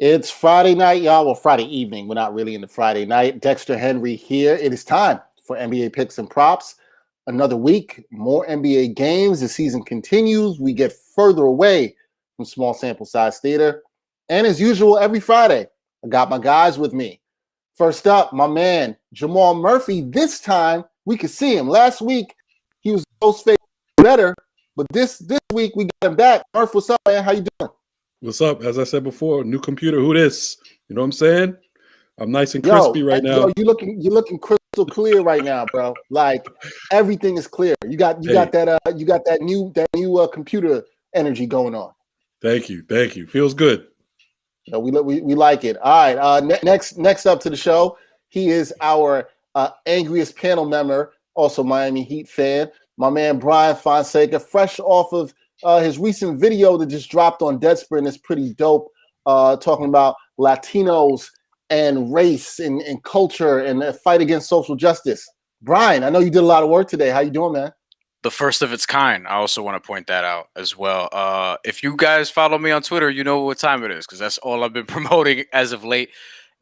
It's Friday night, y'all. Well, Friday evening. We're not really into Friday night. Dexter Henry here. It is time for NBA picks and props. Another week, more NBA games. The season continues. We get further away from small sample size theater. And as usual, every Friday, I got my guys with me. First up, my man, Jamal Murphy. This time, we could see him. Last week, he was most favorite better. But this week, we got him back. Murph, what's up, man? How you doing? What's up? As I said before, new computer. Who this? You know what I'm saying? I'm nice and crispy right now. Yo, you're looking crystal clear right now, bro. Like everything is clear. You got that new computer energy going on. Thank you. Feels good. No, we like it. All right. Next up to the show, he is our angriest panel member, also Miami Heat fan. My man Bryan Fonseca, fresh off of his recent video that just dropped on Deadspin, and it's pretty dope, talking about Latinos and race and culture and the fight against social justice. Bryan, I know you did a lot of work today. How you doing, man? The first of its kind. I also want to point that out as well. If you guys follow me on Twitter, you know what time it is, because that's all I've been promoting as of late,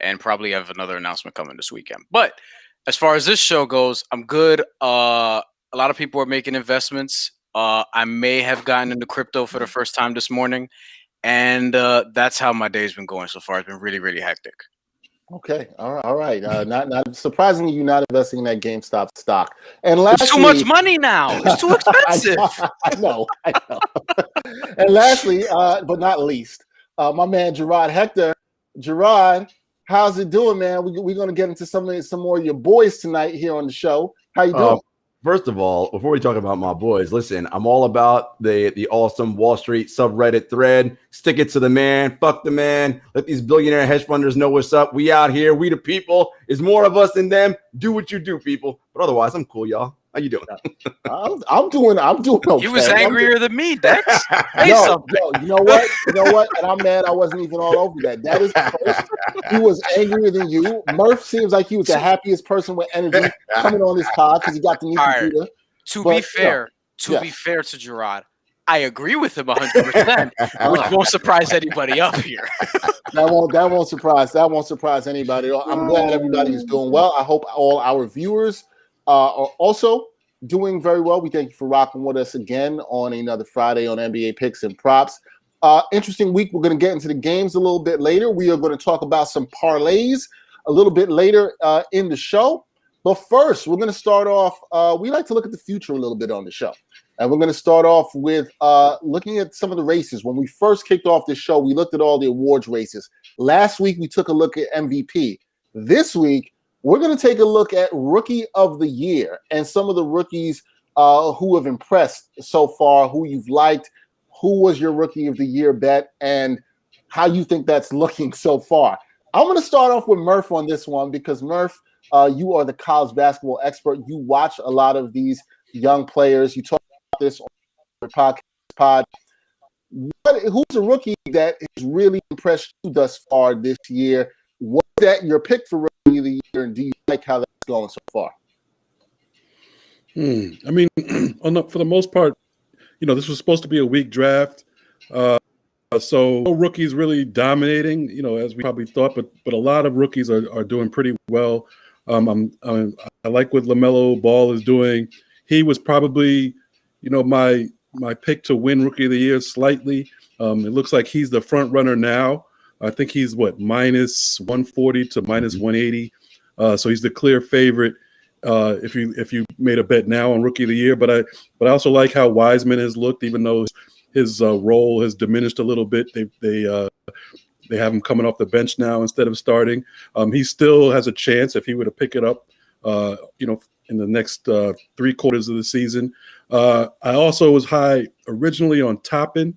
and probably have another announcement coming this weekend. But as far as this show goes, I'm good. A lot of people are making investments. I may have gotten into crypto for the first time this morning, and that's how my day's been going so far. It's been really, really hectic. Okay, all right. Not surprisingly, you're not investing in that GameStop stock. And lastly, it's too much money now. It's too expensive. I know. And lastly, but not least, my man Jarod Hector. Jarod, how's it doing, man? We're gonna get into some more of your boys tonight here on the show. How you doing? First of all, before we talk about my boys, listen, I'm all about the awesome Wall Street subreddit thread. Stick it to the man. Fuck the man. Let these billionaire hedge funders know what's up. We out here. We the people. There's more of us than them. Do what you do, people. But otherwise, I'm cool, y'all. How you doing? I'm doing okay. He was angrier than me, Dex. No, you know what? And I'm mad I wasn't even all over that. That is first. He was angrier than you. Murph seems like he was the happiest person with energy coming on this pod because he got the new computer. To be fair to Jarod, I agree with him 100%, which won't surprise anybody up here. That won't surprise anybody. I'm glad everybody is doing well. I hope all our viewers are also doing very well. We thank you for rocking with us again on another Friday on NBA Picks and Props. Interesting week. We're going to get into the games a little bit later. We are going to talk about some parlays a little bit later in the show. But first, we're going to start off. We like to look at the future a little bit on the show. And we're going to start off with looking at some of the races. When we first kicked off this show, we looked at all the awards races. Last week, we took a look at MVP. This week, we're going to take a look at Rookie of the Year and some of the rookies who have impressed so far, who you've liked, who was your Rookie of the Year bet, and how you think that's looking so far. I'm going to start off with Murph on this one because, Murph, you are the college basketball expert. You watch a lot of these young players. You talk about this on your podcast. Who's a rookie that has really impressed you thus far this year? Was that your pick for Rookie of the Year, and do you like how that's going so far? I mean, for the most part, this was supposed to be a weak draft. So no rookies really dominating, as we probably thought, but a lot of rookies are doing pretty well. I like what LaMelo Ball is doing. He was probably, my pick to win Rookie of the Year slightly. It looks like he's the front runner now. I think he's minus 140 to minus 180. So he's the clear favorite if you made a bet now on Rookie of the Year. But I also like how Wiseman has looked, even though his role has diminished a little bit. They have him coming off the bench now instead of starting. He still has a chance if he were to pick it up, in the next 3 quarters of the season. I also was high originally on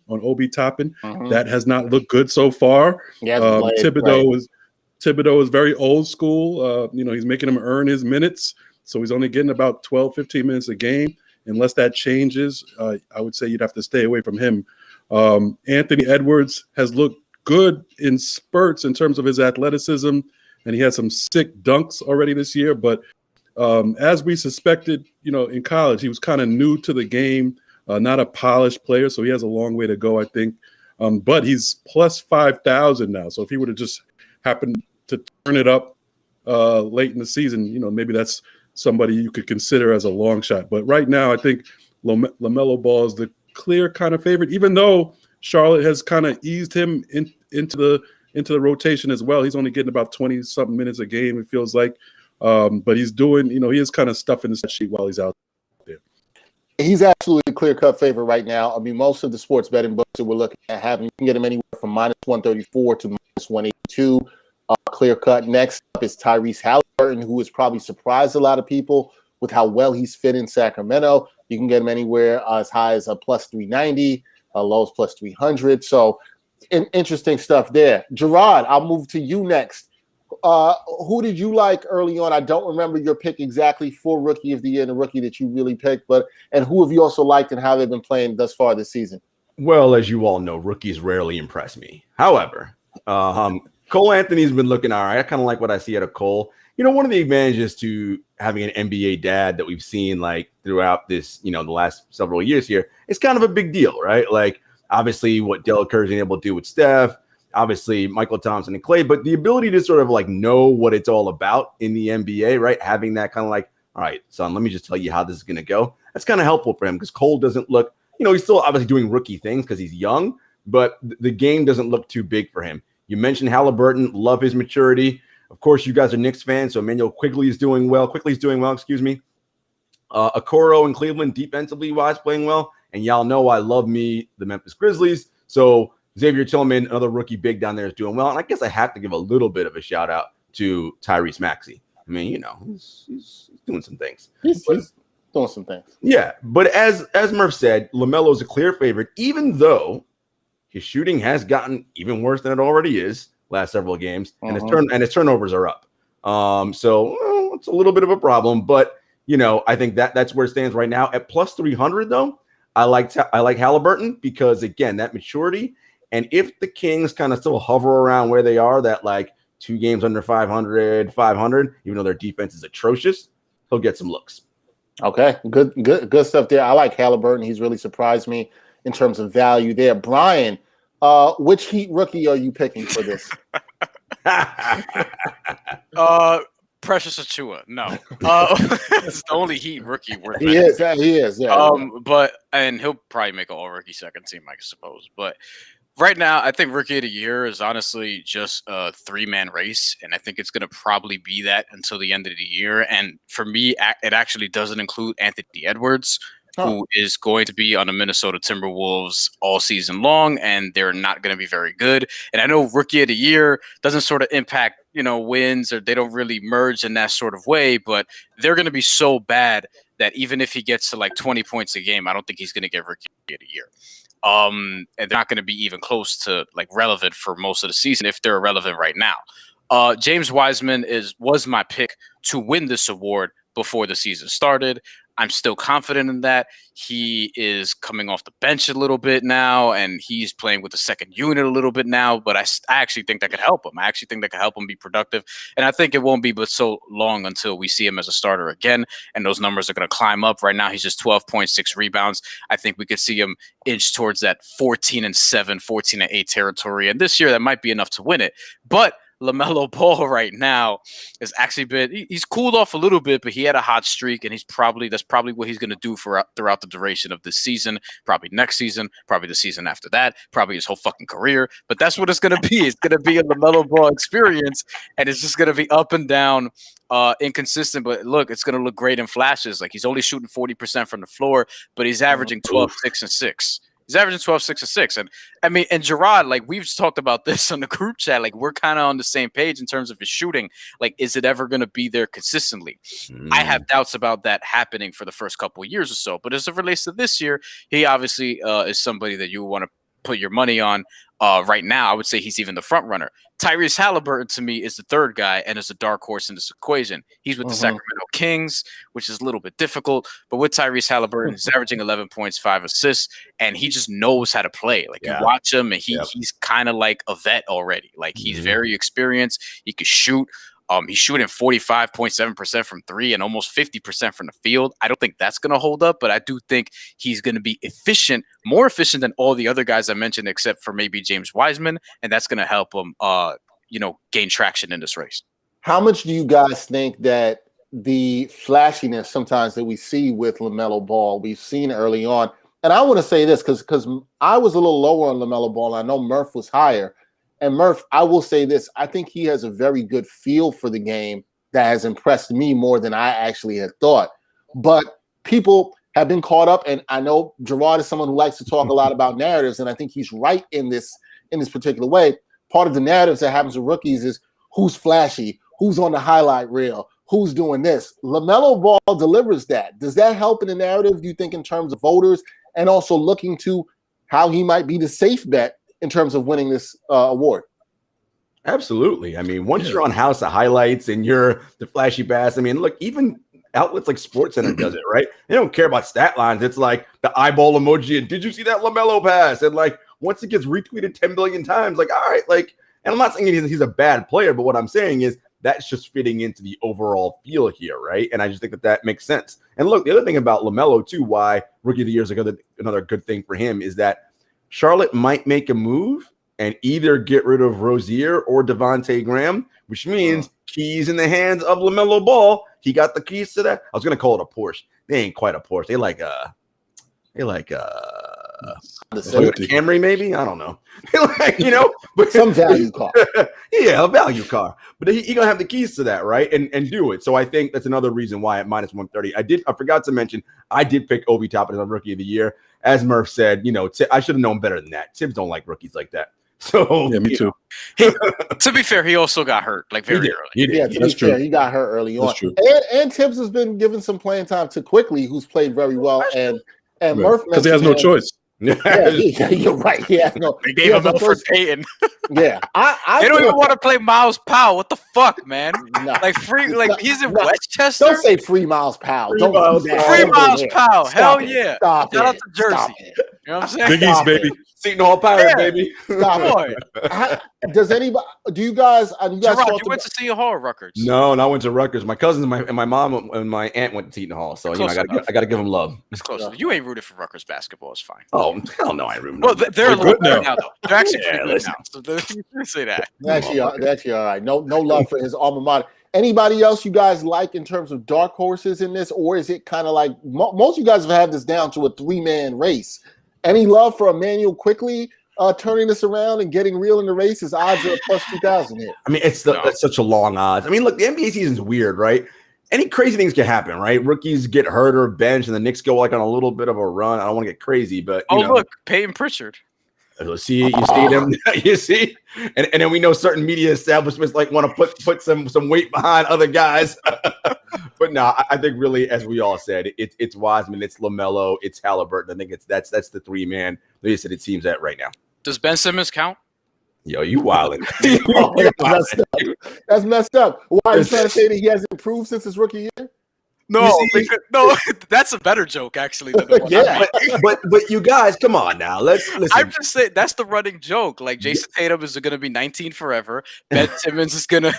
Obi Toppin. Mm-hmm. That has not looked good so far. Thibodeau is very old school. He's making him earn his minutes. So he's only getting about 12, 15 minutes a game. Unless that changes, I would say you'd have to stay away from him. Anthony Edwards has looked good in spurts in terms of his athleticism, and he had some sick dunks already this year. But as we suspected, in college, he was kind of new to the game, not a polished player, so he has a long way to go, I think. But he's plus 5,000 now. So if he would have just happened to turn it up late in the season, maybe that's somebody you could consider as a long shot. But right now, I think LaMelo Ball is the clear kind of favorite, even though Charlotte has kind of eased him into the rotation as well. He's only getting about 20-something minutes a game, it feels like. But he's doing, he is kind of stuffing the stat sheet while he's out there. He's absolutely a clear-cut favorite right now. I mean, most of the sports betting books that we're looking at having, you can get him anywhere from minus 134 to minus 182. Clear-cut. Next up is Tyrese Halliburton, who has probably surprised a lot of people with how well he's fit in Sacramento. You can get him anywhere as high as a plus 390, low as plus 300. So interesting stuff there. Jarod, I'll move to you next. Who did you like early on? I don't remember your pick exactly for Rookie of the Year and the rookie that you really picked, and who have you also liked and how they've been playing thus far this season? Well, as you all know, rookies rarely impress me. However, Cole Anthony's been looking all right. I kind of like what I see out of Cole. One of the advantages to having an NBA dad that we've seen like throughout this, the last several years here, it's kind of a big deal, right? Like obviously what Del Curry's been able to do with Steph, obviously Michael Thompson and Clay, but the ability to sort of like know what it's all about in the NBA, right? Having that kind of like, all right, son, let me just tell you how this is going to go. That's kind of helpful for him because Cole doesn't look, he's still obviously doing rookie things because he's young, but the game doesn't look too big for him. You mentioned Halliburton, love his maturity. Of course, you guys are Knicks fans, so Emmanuel Quigley's doing well. Okoro in Cleveland, defensively wise, playing well. And y'all know I love me the Memphis Grizzlies. So Xavier Tillman, another rookie big down there, is doing well. And I guess I have to give a little bit of a shout out to Tyrese Maxey. I mean, he's doing some things. He's doing some things. Yeah, but as Murph said, LaMelo is a clear favorite, even though his shooting has gotten even worse than it already is last several games, and his turnovers are up. So it's a little bit of a problem, but I think that's where it stands right now. At plus 300, though, I like Halliburton because again, that maturity, and if the Kings kind of still hover around where they are, that like 2 games under 500, even though their defense is atrocious, he'll get some looks. Okay, good stuff there. I like Halliburton. He's really surprised me in terms of value there. Brian, which Heat rookie are you picking for this? Precious Achua. No. It's the only Heat rookie worth He is. Yeah. And he'll probably make an all-rookie second team, I suppose. But right now, I think Rookie of the Year is honestly just a 3-man race, and I think it's going to probably be that until the end of the year. And for me, it actually doesn't include Anthony Edwards, who is going to be on the Minnesota Timberwolves all season long, and they're not going to be very good. And I know Rookie of the Year doesn't sort of impact, wins, or they don't really merge in that sort of way, but they're going to be so bad that even if he gets to like 20 points a game, I don't think he's going to get Rookie of the Year. And they're not going to be even close to like relevant for most of the season if they're relevant right now. James Wiseman was my pick to win this award before the season started. I'm still confident in that. He is coming off the bench a little bit now, and he's playing with the second unit a little bit now, but I actually think that could help him. I actually think that could help him be productive, and I think it won't be but so long until we see him as a starter again, and those numbers are going to climb up. Right now, he's just 12.6 rebounds. I think we could see him inch towards that 14-7, 14-8 territory, and this year that might be enough to win it, but LaMelo Ball right now has actually he's cooled off a little bit, but he had a hot streak, and that's probably what he's going to do throughout the duration of this season, probably next season, probably the season after that, probably his whole fucking career. But that's what it's going to be. It's going to be a LaMelo Ball experience, and it's just going to be up and down, inconsistent. But look, it's going to look great in flashes. Like he's only shooting 40% from the floor, but he's averaging 12, 6, and 6. He's averaging 12, 6, and 6. And I mean, and Jarod, like we've talked about this on the group chat, like we're kind of on the same page in terms of his shooting. Like, is it ever going to be there consistently? I have doubts about that happening for the first couple of years or so. But as it relates to this year, he obviously is somebody that you want to put your money on. Right now, I would say he's even the front runner. Tyrese Halliburton, to me, is the third guy and is a dark horse in this equation. He's with the Sacramento Kings, which is a little bit difficult. But with Tyrese Halliburton, he's averaging 11 points, 5 assists, and he just knows how to play. Like, you watch him, and he's kind of like a vet already. Like, he's very experienced. He can shoot. He's shooting 45.7% from three and almost 50% from the field. I don't think that's going to hold up, but I do think he's going to be efficient, more efficient than all the other guys I mentioned, except for maybe James Wiseman, and that's going to help him, gain traction in this race. How much do you guys think that the flashiness sometimes that we see with LaMelo Ball, we've seen early on? And I want to say this because I was a little lower on LaMelo Ball, and I know Murph was higher. And Murph, I will say this. I think he has a very good feel for the game that has impressed me more than I actually had thought. But people have been caught up, and I know Jarod is someone who likes to talk a lot about narratives, and I think he's right in this particular way. Part of the narratives that happens with rookies is who's flashy, who's on the highlight reel, who's doing this. LaMelo Ball delivers that. Does that help in the narrative, do you think, in terms of voters, and also looking to how he might be the safe bet in terms of winning this award? Absolutely. I mean, once you're on House of Highlights and you're the flashy bass, I mean, look, even outlets like SportsCenter does it, right? They don't care about stat lines. It's like the eyeball emoji and did you see that LaMelo pass? And like once it gets retweeted 10 billion times, like, all right, like, and I'm not saying he's a bad player, but what I'm saying is that's just fitting into the overall feel here, right? And I just think that makes sense. And look, the other thing about LaMelo too, why Rookie of the Year is another good thing for him is that Charlotte might make a move and either get rid of Rozier or Devontae Graham, which means keys in the hands of LaMelo Ball. He got the keys to that. I was going to call it a Porsche. They ain't quite a Porsche. They like a Camry, maybe. I don't know. But some value car. Yeah, a value car. But he gonna have the keys to that, right? And do it. So I think that's another reason why at minus 130. I forgot to mention I did pick Obi Toppin as Rookie of the Year. As Murph said, I should have known better than that. Tibbs don't like rookies like that. So yeah, me too. To be fair, he also got hurt very early. Yeah, that's true. He got hurt early on. And Tibbs has been given some playing time to Quickly, who's played very well, and Murph because he has no choice. Yeah, you're right. He has no. They gave him Elfrid Payton. Yeah, they don't even want to play Miles Powell. What the fuck, man? No. He's in Westchester. Don't say free Miles Powell. Free Miles Powell. Hell yeah! Shout out to Jersey. You know what I'm saying? Big East, baby. Seton Hall Pirate, baby. Does anybody? Do you guys? Gerard, you went to Seton Hall or Rutgers? No, I went to Rutgers. My cousins and my mom and my aunt went to Seton Hall. So I got to give them love. It's close. You ain't rooted for Rutgers basketball. It's fine. Oh hell no, I root. Well, they're a little good now, though. They're actually pretty good now. So say that. Actually, all right. No love for his alma mater. Anybody else you guys like in terms of dark horses in this, or is it kind of like most of you guys have had this down to a 3-man race? Any love for Emmanuel Quickly turning this around and getting real in the race? His odds are plus 2,000 here. I mean, it's such a long odds. I mean, look, the NBA season's weird, right? Any crazy things can happen, right? Rookies get hurt or benched, and the Knicks go like on a little bit of a run. I don't want to get crazy, but look, Peyton Pritchard. You see them, you see, and then we know certain media establishments like want to put some weight behind other guys. But no, I think really, as we all said, it's Wiseman, it's LaMelo, it's Halliburton. I think that's the 3-man. Like I said, it seems that right now. Does Ben Simmons count? Yo, you wildin'. That's messed up. Why are you trying to say that he has improved since his rookie year? No, that's a better joke actually. Than the one. Yeah, but you guys, come on now. Listen. I'm just saying that's the running joke. Like Jason Tatum is going to be 19 forever. Ben Simmons is gonna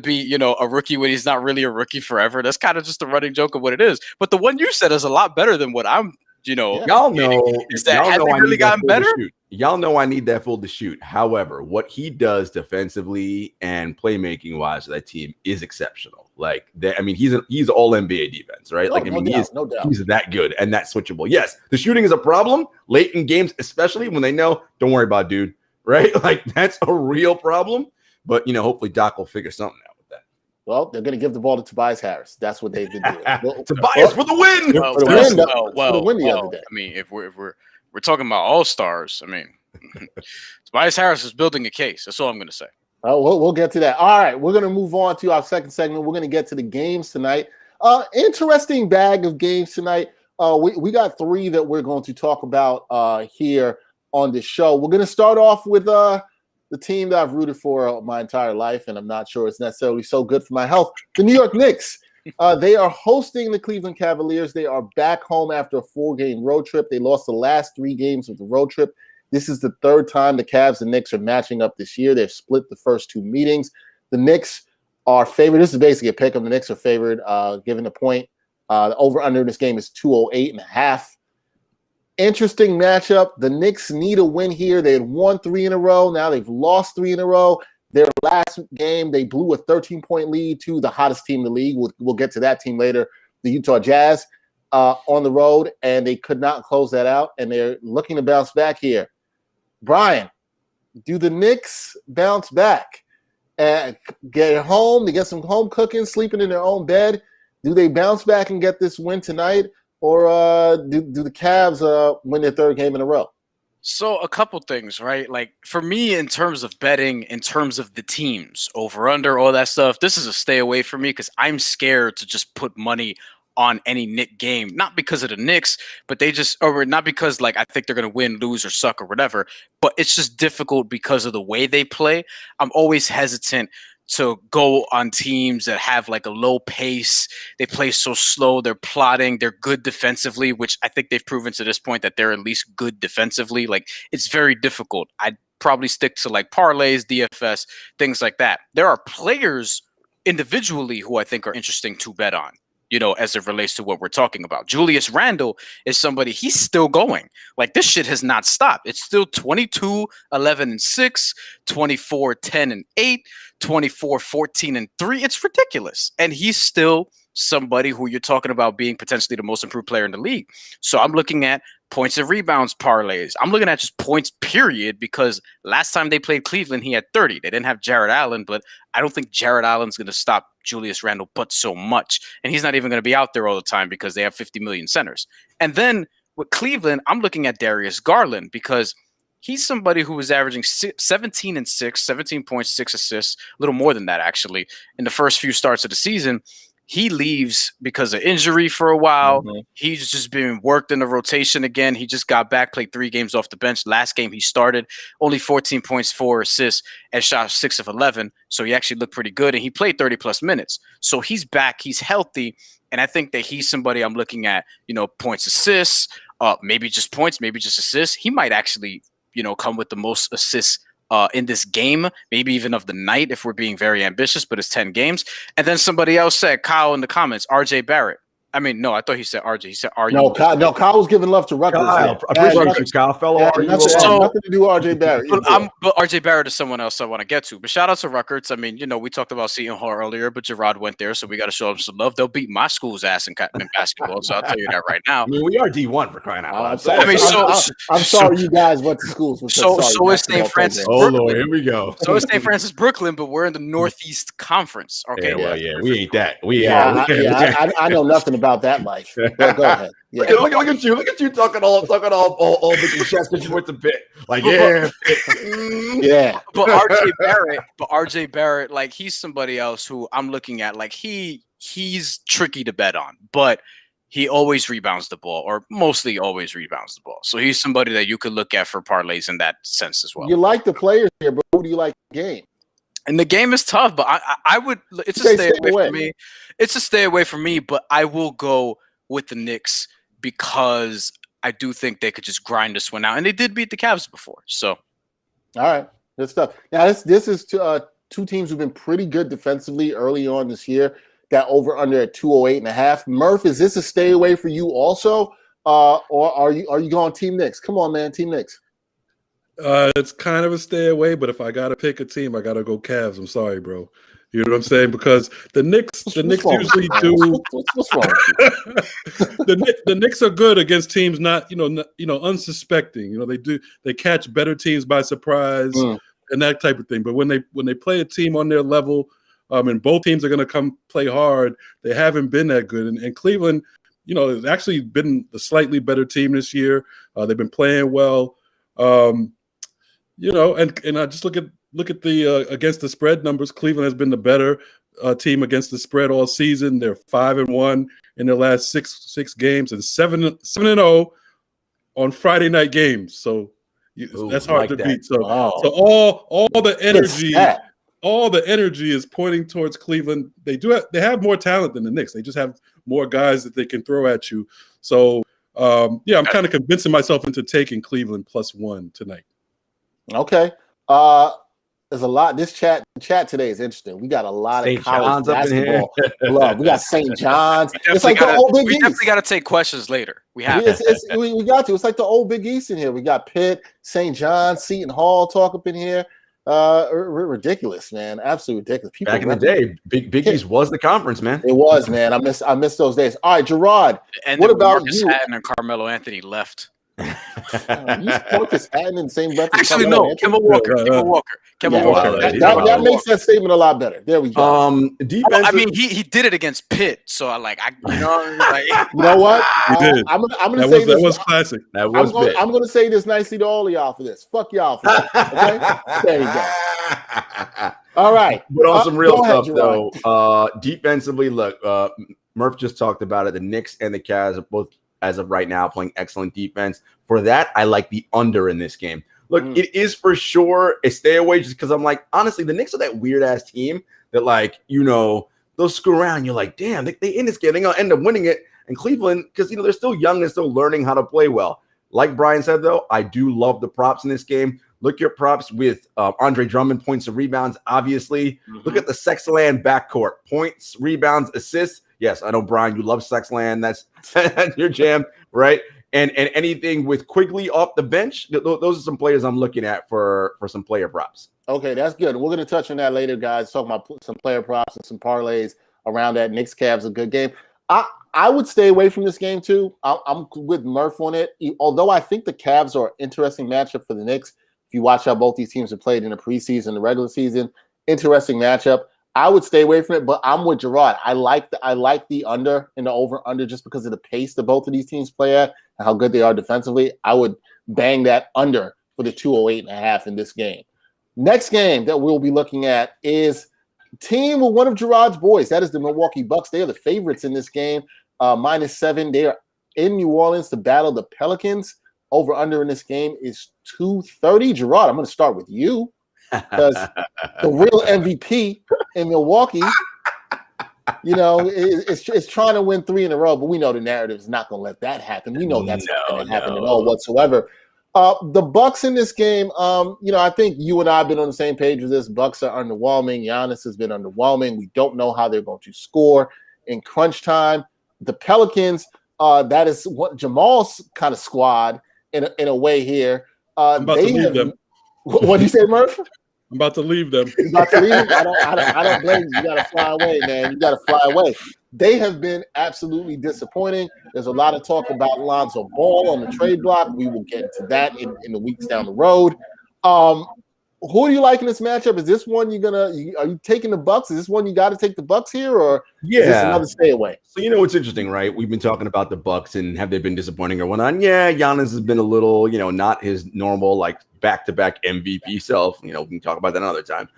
be a rookie when he's not really a rookie forever. That's kind of just the running joke of what it is. But the one you said is a lot better than what I'm. Y'all know. Is that has he really gotten better? Y'all know I need that fool to shoot. However, what he does defensively and playmaking wise for that team is exceptional. Like that, I mean, he's all NBA defense, right? No doubt. He's that good and that switchable. Yes, the shooting is a problem late in games, especially when they know, don't worry about it, dude, right? Like that's a real problem. But hopefully Doc will figure something out with that. Well, they're going to give the ball to Tobias Harris. That's what they've been doing. Tobias for the win. For the win the other day. I mean, if we're talking about all-stars, I mean, Tobias Harris is building a case. That's all I'm going to say. We'll get to that. All right, we're going to move on to our second segment. We're going to get to the games tonight. Interesting bag of games tonight. We got 3 that we're going to talk about here on the show. We're going to start off with the team that I've rooted for my entire life, and I'm not sure it's necessarily so good for my health. The New York Knicks. They are hosting the Cleveland Cavaliers. They are back home after a 4-game road trip. They lost the last 3 games of the road trip. This is the 3rd time the Cavs and Knicks are matching up this year. They've split the first 2 meetings. The Knicks are favored. This is basically a pick 'em. The Knicks are favored, given the point. The over-under in this game is 208.5. Interesting matchup. The Knicks need a win here. They had won 3 in a row. Now they've lost 3 in a row. Their last game, they blew a 13-point lead to the hottest team in the league. We'll get to that team later, the Utah Jazz, on the road, and they could not close that out, and they're looking to bounce back here. Brian, do the Knicks bounce back and get home? They get some home cooking, sleeping in their own bed. Do they bounce back and get this win tonight? Or do the Cavs win their 3rd game in a row? So a couple things, right? Like for me, in terms of betting, in terms of the teams, over, under, all that stuff, this is a stay away for me because I'm scared to just put money on any Knick game. Not because of the Knicks, but or not because like I think they're going to win, lose, or suck or whatever, but it's just difficult because of the way they play. I'm always hesitant to go on teams that have like a low pace. They play so slow. They're plotting. They're good defensively, which I think they've proven to this point that they're at least good defensively. Like it's very difficult. I'd probably stick to like parlays, DFS, things like that. There are players individually who I think are interesting to bet on, as it relates to what we're talking about. Julius Randle is somebody, he's still going. Like this shit has not stopped. It's still 22, 11, and 6, 24, 10, and 8, 24, 14, and 3. It's ridiculous. And he's still somebody who you're talking about being potentially the most improved player in the league. So I'm looking at points and rebounds parlays. I'm looking at just points, period, because last time they played Cleveland, he had 30. They didn't have Jarrett Allen, but I don't think Jarrett Allen's going to stop Julius Randle but so much. And he's not even going to be out there all the time because they have 50 million centers. And then with Cleveland, I'm looking at Darius Garland because he's somebody who was averaging 17 and 6, 17 points, 6 assists, a little more than that actually, in the first few starts of the season. He leaves because of injury for a while. Mm-hmm. He's just being worked in the rotation again. He just got back, played 3 games off the bench. Last game he started, only 14 points, 4 assists, and shot 6 of 11. So he actually looked pretty good, and he played 30-plus minutes. So he's back. He's healthy, and I think that he's somebody I'm looking at, points, assists, maybe just points, maybe just assists. He might actually, come with the most assists in this game, maybe even of the night if we're being very ambitious, but it's 10 games. And then somebody else said, Kyle in the comments, RJ Barrett. I mean, no, I thought he said RJ. He said RJ. No, Kyle was giving love to Rutgers. Kyle, Kyle fellow. Nothing to do with RJ Barrett. But RJ Barrett is someone else I want to get to. But shout out to Rutgers. I mean, we talked about Seton Hall earlier, but Jarod went there, so we got to show them some love. They'll beat my school's ass in basketball, so I'll tell you that right now. I mean, we are D1 for crying out loud. I'm sorry you guys went to schools. So is St. Francis. Oh, Lord, here we go. So is St. Francis Brooklyn, but we're in the Northeast Conference. Okay. We ain't that. I know nothing about that life. Go ahead. Yeah. Look at you talking all the chest that you went to pick. Like, yeah. But RJ Barrett, like he's somebody else who I'm looking at. Like he's tricky to bet on, but he always rebounds the ball, or mostly always rebounds the ball. So he's somebody that you could look at for parlays in that sense as well. You like the players here, but who do you like the game? And the game is tough, but I would. It's a stay away for me. It's a stay away from me, but I will go with the Knicks because I do think they could just grind this one out, and they did beat the Cavs before. So, all right, good stuff. Now this is two teams who've been pretty good defensively early on this year. Got over under at 208.5. Murph, is this a stay away for you also, or are you going Team Knicks? Come on, man, Team Knicks. It's kind of a stay away, but if I gotta pick a team, I gotta go Cavs. I'm sorry, bro. You know what I'm saying? Because the Knicks usually do. What's wrong with you? the Knicks are good against teams not unsuspecting. They catch better teams by surprise and that type of thing. But when they play a team on their level, and both teams are going to come play hard, they haven't been that good. And Cleveland, has actually been the slightly better team this year. They've been playing well. And I just look at the against the spread numbers. Cleveland has been the better team against the spread all season. They're 5-1 in their last six games and 7-0 on Friday night games. So that's hard to beat. So all the energy is pointing towards Cleveland. They have more talent than the Knicks. They just have more guys that they can throw at you. So I'm kind of convincing myself into taking Cleveland +1 tonight. Okay. There's a lot. This chat today is interesting. We got a lot St. of college John's up in here. basketball love. We got St. John's. It's like Definitely the old Big we East. definitely got to take questions later. We have We got to. It's like the old Big East in here. We got Pitt, St. John's, Seton Hall talk up in here. Ridiculous, man. Absolutely ridiculous. People back in the day, Big East was the conference, man. It was, man. I miss those days. All right, Jarod. And what about Marcus you? Hatton and Carmelo Anthony left. You Marcus Hatton in the same breath. Actually, no. Kemba Walker. That makes that statement a lot better. There we go. Defense. I mean, he did it against Pitt, so you know what? He did. I'm gonna say this. That was classic. That was I'm gonna say this nicely to all of y'all for this. Fuck y'all for this. Okay? There you go. All right. But on some real stuff, though, defensively, look, Murph just talked about it. The Knicks and the Cavs are both, as of right now, playing excellent defense. For that, I like the under in this game. Look, it is for sure a stay away just because I'm like, honestly, the Knicks are that weird-ass team that, like, they'll screw around. You're like, damn, they in this game. They're going to end up winning it. And Cleveland, because, they're still young and still learning how to play well. Like Brian said, though, I do love the props in this game. Look at your props with Andre Drummond, points and rebounds, obviously. Look at the Sexland backcourt. Points, rebounds, assists. Yes, I know, Brian, you love Sexland. That's your jam, right? And anything with Quigley off the bench, those are some players I'm looking at for some player props. Okay, that's good. We're going to touch on that later, guys. Talk about some player props and some parlays around that. Knicks Cavs a good game. I would stay away from this game too. I'm with Murph on it. Although I think the Cavs are an interesting matchup for the Knicks. If you watch how both these teams have played in the preseason, the regular season, interesting matchup. I would stay away from it, but I'm with Jarod. I like the under and the over-under just because of the pace that both of these teams play at and how good they are defensively. I would bang that under for the 208.5 in this game. Next game that we'll be looking at is team with one of Jarod's boys. That is the Milwaukee Bucks. They are the favorites in this game, -7. They are in New Orleans to battle the Pelicans. Over-under in this game is 230. Jarod, I'm going to start with you. Because the real MVP in Milwaukee, is trying to win 3 in a row, but we know the narrative is not going to let that happen. We know that's not going to happen at all whatsoever. The Bucks in this game, I think you and I have been on the same page with this. Bucks are underwhelming. Giannis has been underwhelming. We don't know how they're going to score in crunch time. The Pelicans, that is what Jamal's kind of squad in a way here. I'm about to leave them. What do you say, Murph? I'm about to leave them. You're about to leave them? I don't blame you. You got to fly away, man. You got to fly away. They have been absolutely disappointing. There's a lot of talk about Lonzo Ball on the trade block. We will get into that in the weeks down the road. Who do you like in this matchup? Is this one are you taking the Bucks? Is this one you got to take the Bucks here, or is this another stay away? So what's interesting, right? We've been talking about the Bucks and have they been disappointing or whatnot. Yeah, Giannis has been a little, not his normal like back-to-back MVP self. We can talk about that another time.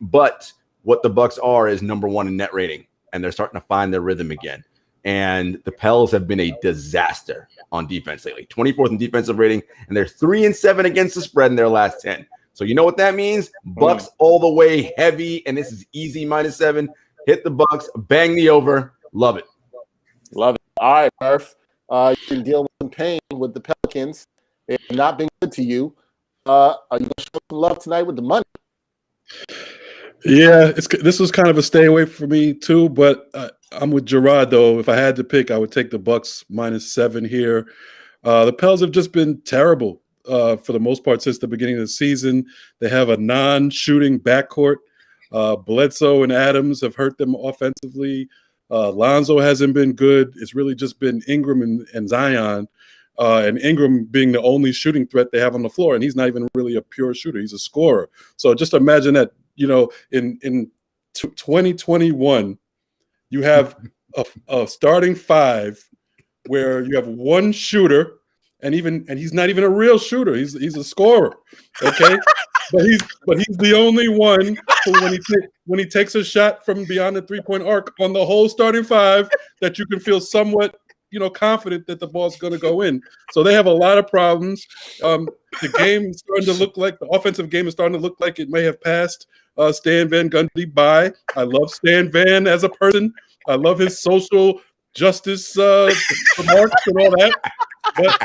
But what the Bucks are is number 1 in net rating, and they're starting to find their rhythm again. And the Pels have been a disaster on defense lately. 24th in defensive rating, and they're 3-7 against the spread in their last 10. So you know what that means? Bucks all the way heavy, and this is easy -7. Hit the Bucks, bang the over. Love it. Love it. All right, Murph. You can deal with some pain with the Pelicans. They have not been good to you. Are you going to show some love tonight with the money? Yeah, this was kind of a stay away for me too, but I'm with Jarod, though. If I had to pick, I would take the Bucks -7 here. The Pels have just been terrible. For the most part since the beginning of the season. They have a non-shooting backcourt. Bledsoe and Adams have hurt them offensively. Lonzo hasn't been good. It's really just been Ingram and Zion, and Ingram being the only shooting threat they have on the floor, and he's not even really a pure shooter. He's a scorer. So just imagine that, in 2021, you have a starting 5 where you have one shooter, and he's not even a real shooter. He's a scorer, okay? but he's the only one who, when he takes a shot from beyond the 3-point arc on the whole starting 5, that you can feel somewhat, confident that the ball's going to go in. So they have a lot of problems. The game is starting to look like the offensive game is starting to look like it may have passed Stan Van Gundy by. I love Stan Van as a person. I love his social justice remarks and all that. But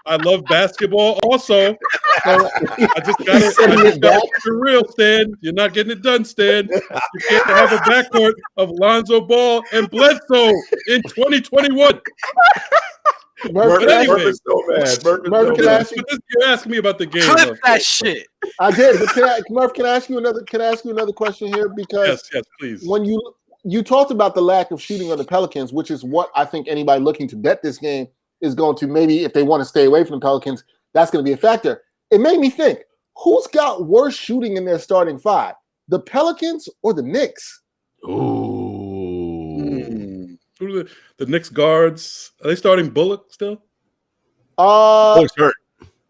I love basketball also. So I just got to be real, Stan. You're not getting it done, Stan. You can't have a backcourt of Lonzo Ball and Bledsoe in 2021. Murph is so mad. Murph, You're asking me about the game. Clip that shit. I did. But Murph, can I ask you another question here? Because yes, please. When you talked about the lack of shooting on the Pelicans, which is what I think anybody looking to bet this game is going to, maybe if they want to stay away from the Pelicans, that's going to be a factor. It made me think, who's got worse shooting in their starting five, the Pelicans or the Knicks? Ooh. Who are the Knicks guards? Are they starting Bullock still? Bullock's hurt.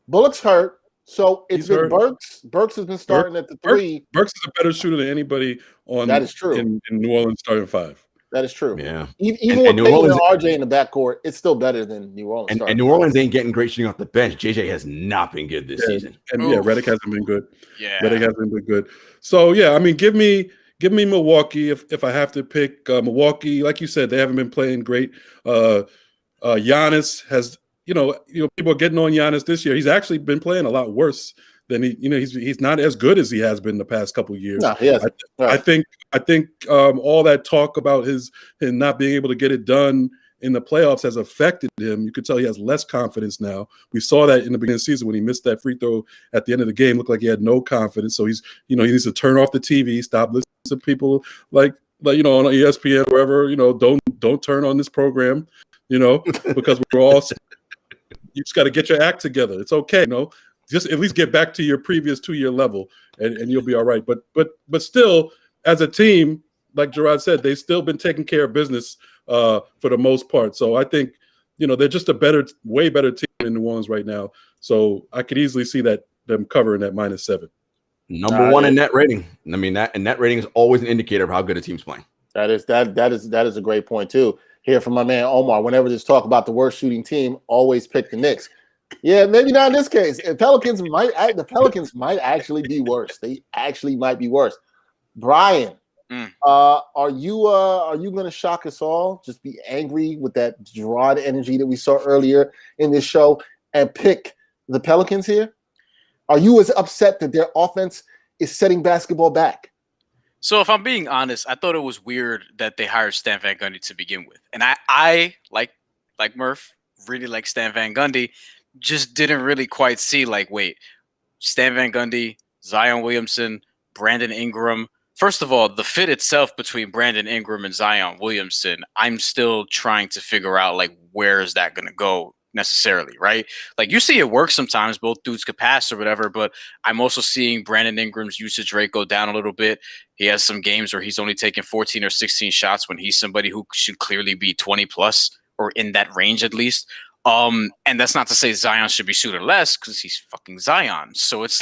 Bullock's hurt. So it's He's been hurt. Burks. Burks has been starting at the 3. Burks is a better shooter than anybody on that is true. In New Orleans starting 5. That is true. Yeah. Even with New Orleans and RJ in the backcourt, it's still better than New Orleans. And New Orleans ain't getting great shooting off the bench. JJ has not been good this season. And Redick hasn't been good. Yeah. Redick hasn't been good. So yeah, I mean, give me Milwaukee if I have to pick Milwaukee. Like you said, they haven't been playing great. Giannis has, people are getting on Giannis this year. He's actually been playing a lot worse than he's not as good as he has been the past couple of years. No, he hasn't. I think all that talk about him not being able to get it done in the playoffs has affected him. You could tell he has less confidence now. We saw that in the beginning of the season when he missed that free throw at the end of the game. Looked like he had no confidence. So he needs to turn off the TV, stop listening to people like on ESPN, wherever. Don't turn on this program. Because we're all. You just got to get your act together. It's okay. Just at least get back to your previous 2-year level, and you'll be all right. But still, as a team, like Jarod said, they've still been taking care of business for the most part. So I think they're just a way better team in New Orleans right now. So I could easily see them covering that -7. Number one in net rating. I mean, net rating is always an indicator of how good a team's playing. That is a great point too. Here from my man Omar. Whenever there's talk about the worst shooting team, always pick the Knicks. Yeah, maybe not in this case. The Pelicans might actually be worse. They actually might be worse. Brian, are you going to shock us all? Just be angry with that Jarod energy that we saw earlier in this show and pick the Pelicans here? Are you as upset that their offense is setting basketball back? So if I'm being honest, I thought it was weird that they hired Stan Van Gundy to begin with. And I like Murph, really like Stan Van Gundy, just didn't really quite see wait, Stan Van Gundy, Zion Williamson, Brandon Ingram. First of all, the fit itself between Brandon Ingram and Zion Williamson, I'm still trying to figure out where is that going to go necessarily, right? You see it work sometimes, both dudes could pass or whatever, but I'm also seeing Brandon Ingram's usage rate go down a little bit. He has some games where he's only taking 14 or 16 shots when he's somebody who should clearly be 20 plus or in that range at least. And that's not to say Zion should be shooting less because he's fucking Zion. So it's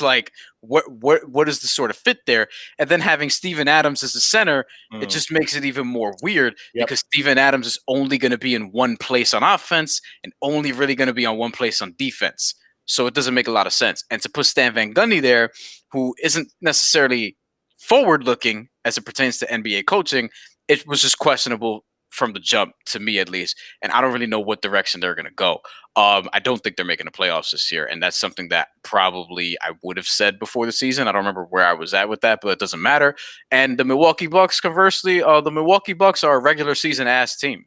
what is the sort of fit there? And then having Steven Adams as the center, it just makes it even more weird because Steven Adams is only going to be in one place on offense and only really going to be on one place on defense. So it doesn't make a lot of sense. And to put Stan Van Gundy there, who isn't necessarily forward looking as it pertains to NBA coaching, it was just questionable from the jump, to me at least, and I don't really know what direction they're going to go. I don't think they're making the playoffs this year, and that's something that probably I would have said before the season. I don't remember where I was at with that, but it doesn't matter. And the Milwaukee Bucks, conversely, the Milwaukee Bucks are a regular season ass team.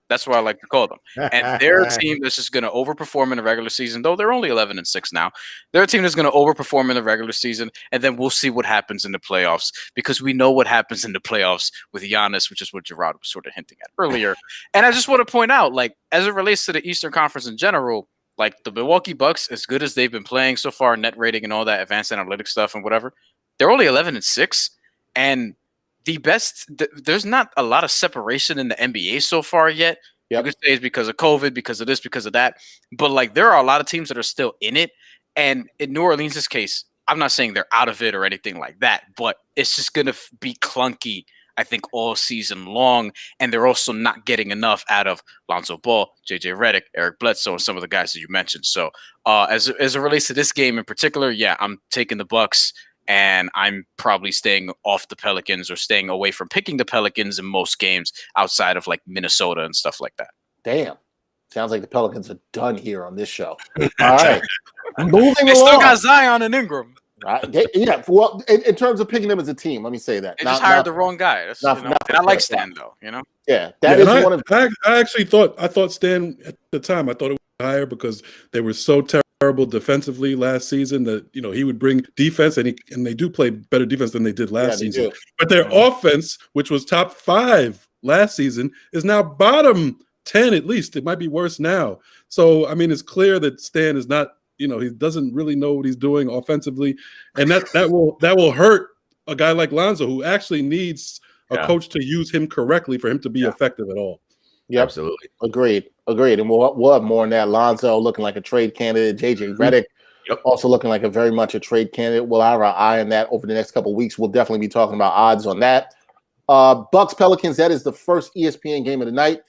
That's what I like to call them. And they're a team that's just going to overperform in the regular season, though they're only 11-6 now. They're a team that's going to overperform in the regular season, and then we'll see what happens in the playoffs because we know what happens in the playoffs with Giannis, which is what Jarod was sort of hinting at earlier. And I just want to point out, as it relates to the Eastern Conference in general, the Milwaukee Bucks, as good as they've been playing so far, net rating and all that advanced analytics stuff and whatever, they're only 11-6, and the best, there's not a lot of separation in the NBA so far yet. Yep. You could say it's because of COVID, because of this, because of that. But there are a lot of teams that are still in it. And in New Orleans' case, I'm not saying they're out of it or anything like that, but it's just going to be clunky, I think, all season long. And they're also not getting enough out of Lonzo Ball, JJ Redick, Eric Bledsoe, and some of the guys that you mentioned. So as it relates to this game in particular, yeah, I'm taking the Bucks. and I'm probably staying off the Pelicans or staying away from picking the Pelicans in most games outside of like Minnesota and stuff like that. Damn. Sounds like the Pelicans are done here on this show. All right. Moving They along. still got Zion and Ingram. Right. Well, in terms of picking them as a team, let me say that. They just hired the wrong guy. That's, and I like Stan, though, Yeah, that is one of. I actually thought Stan at the time. I thought it was higher because they were so terrible defensively last season that he would bring defense, and they do play better defense than they did last season. Do. But their offense, which was top 5 last season, is now bottom 10 at least. It might be worse now. So I mean, it's clear that Stan is not. He doesn't really know what he's doing offensively, and that will hurt a guy like Lonzo, who actually needs a coach to use him correctly for him to be effective at all. Yep. Absolutely. Agreed. And we'll have more on that. Lonzo looking like a trade candidate. JJ Redick also looking like very much a trade candidate. We'll have our eye on that over the next couple of weeks. We'll definitely be talking about odds on that. Bucks Pelicans. That is the first ESPN game of the night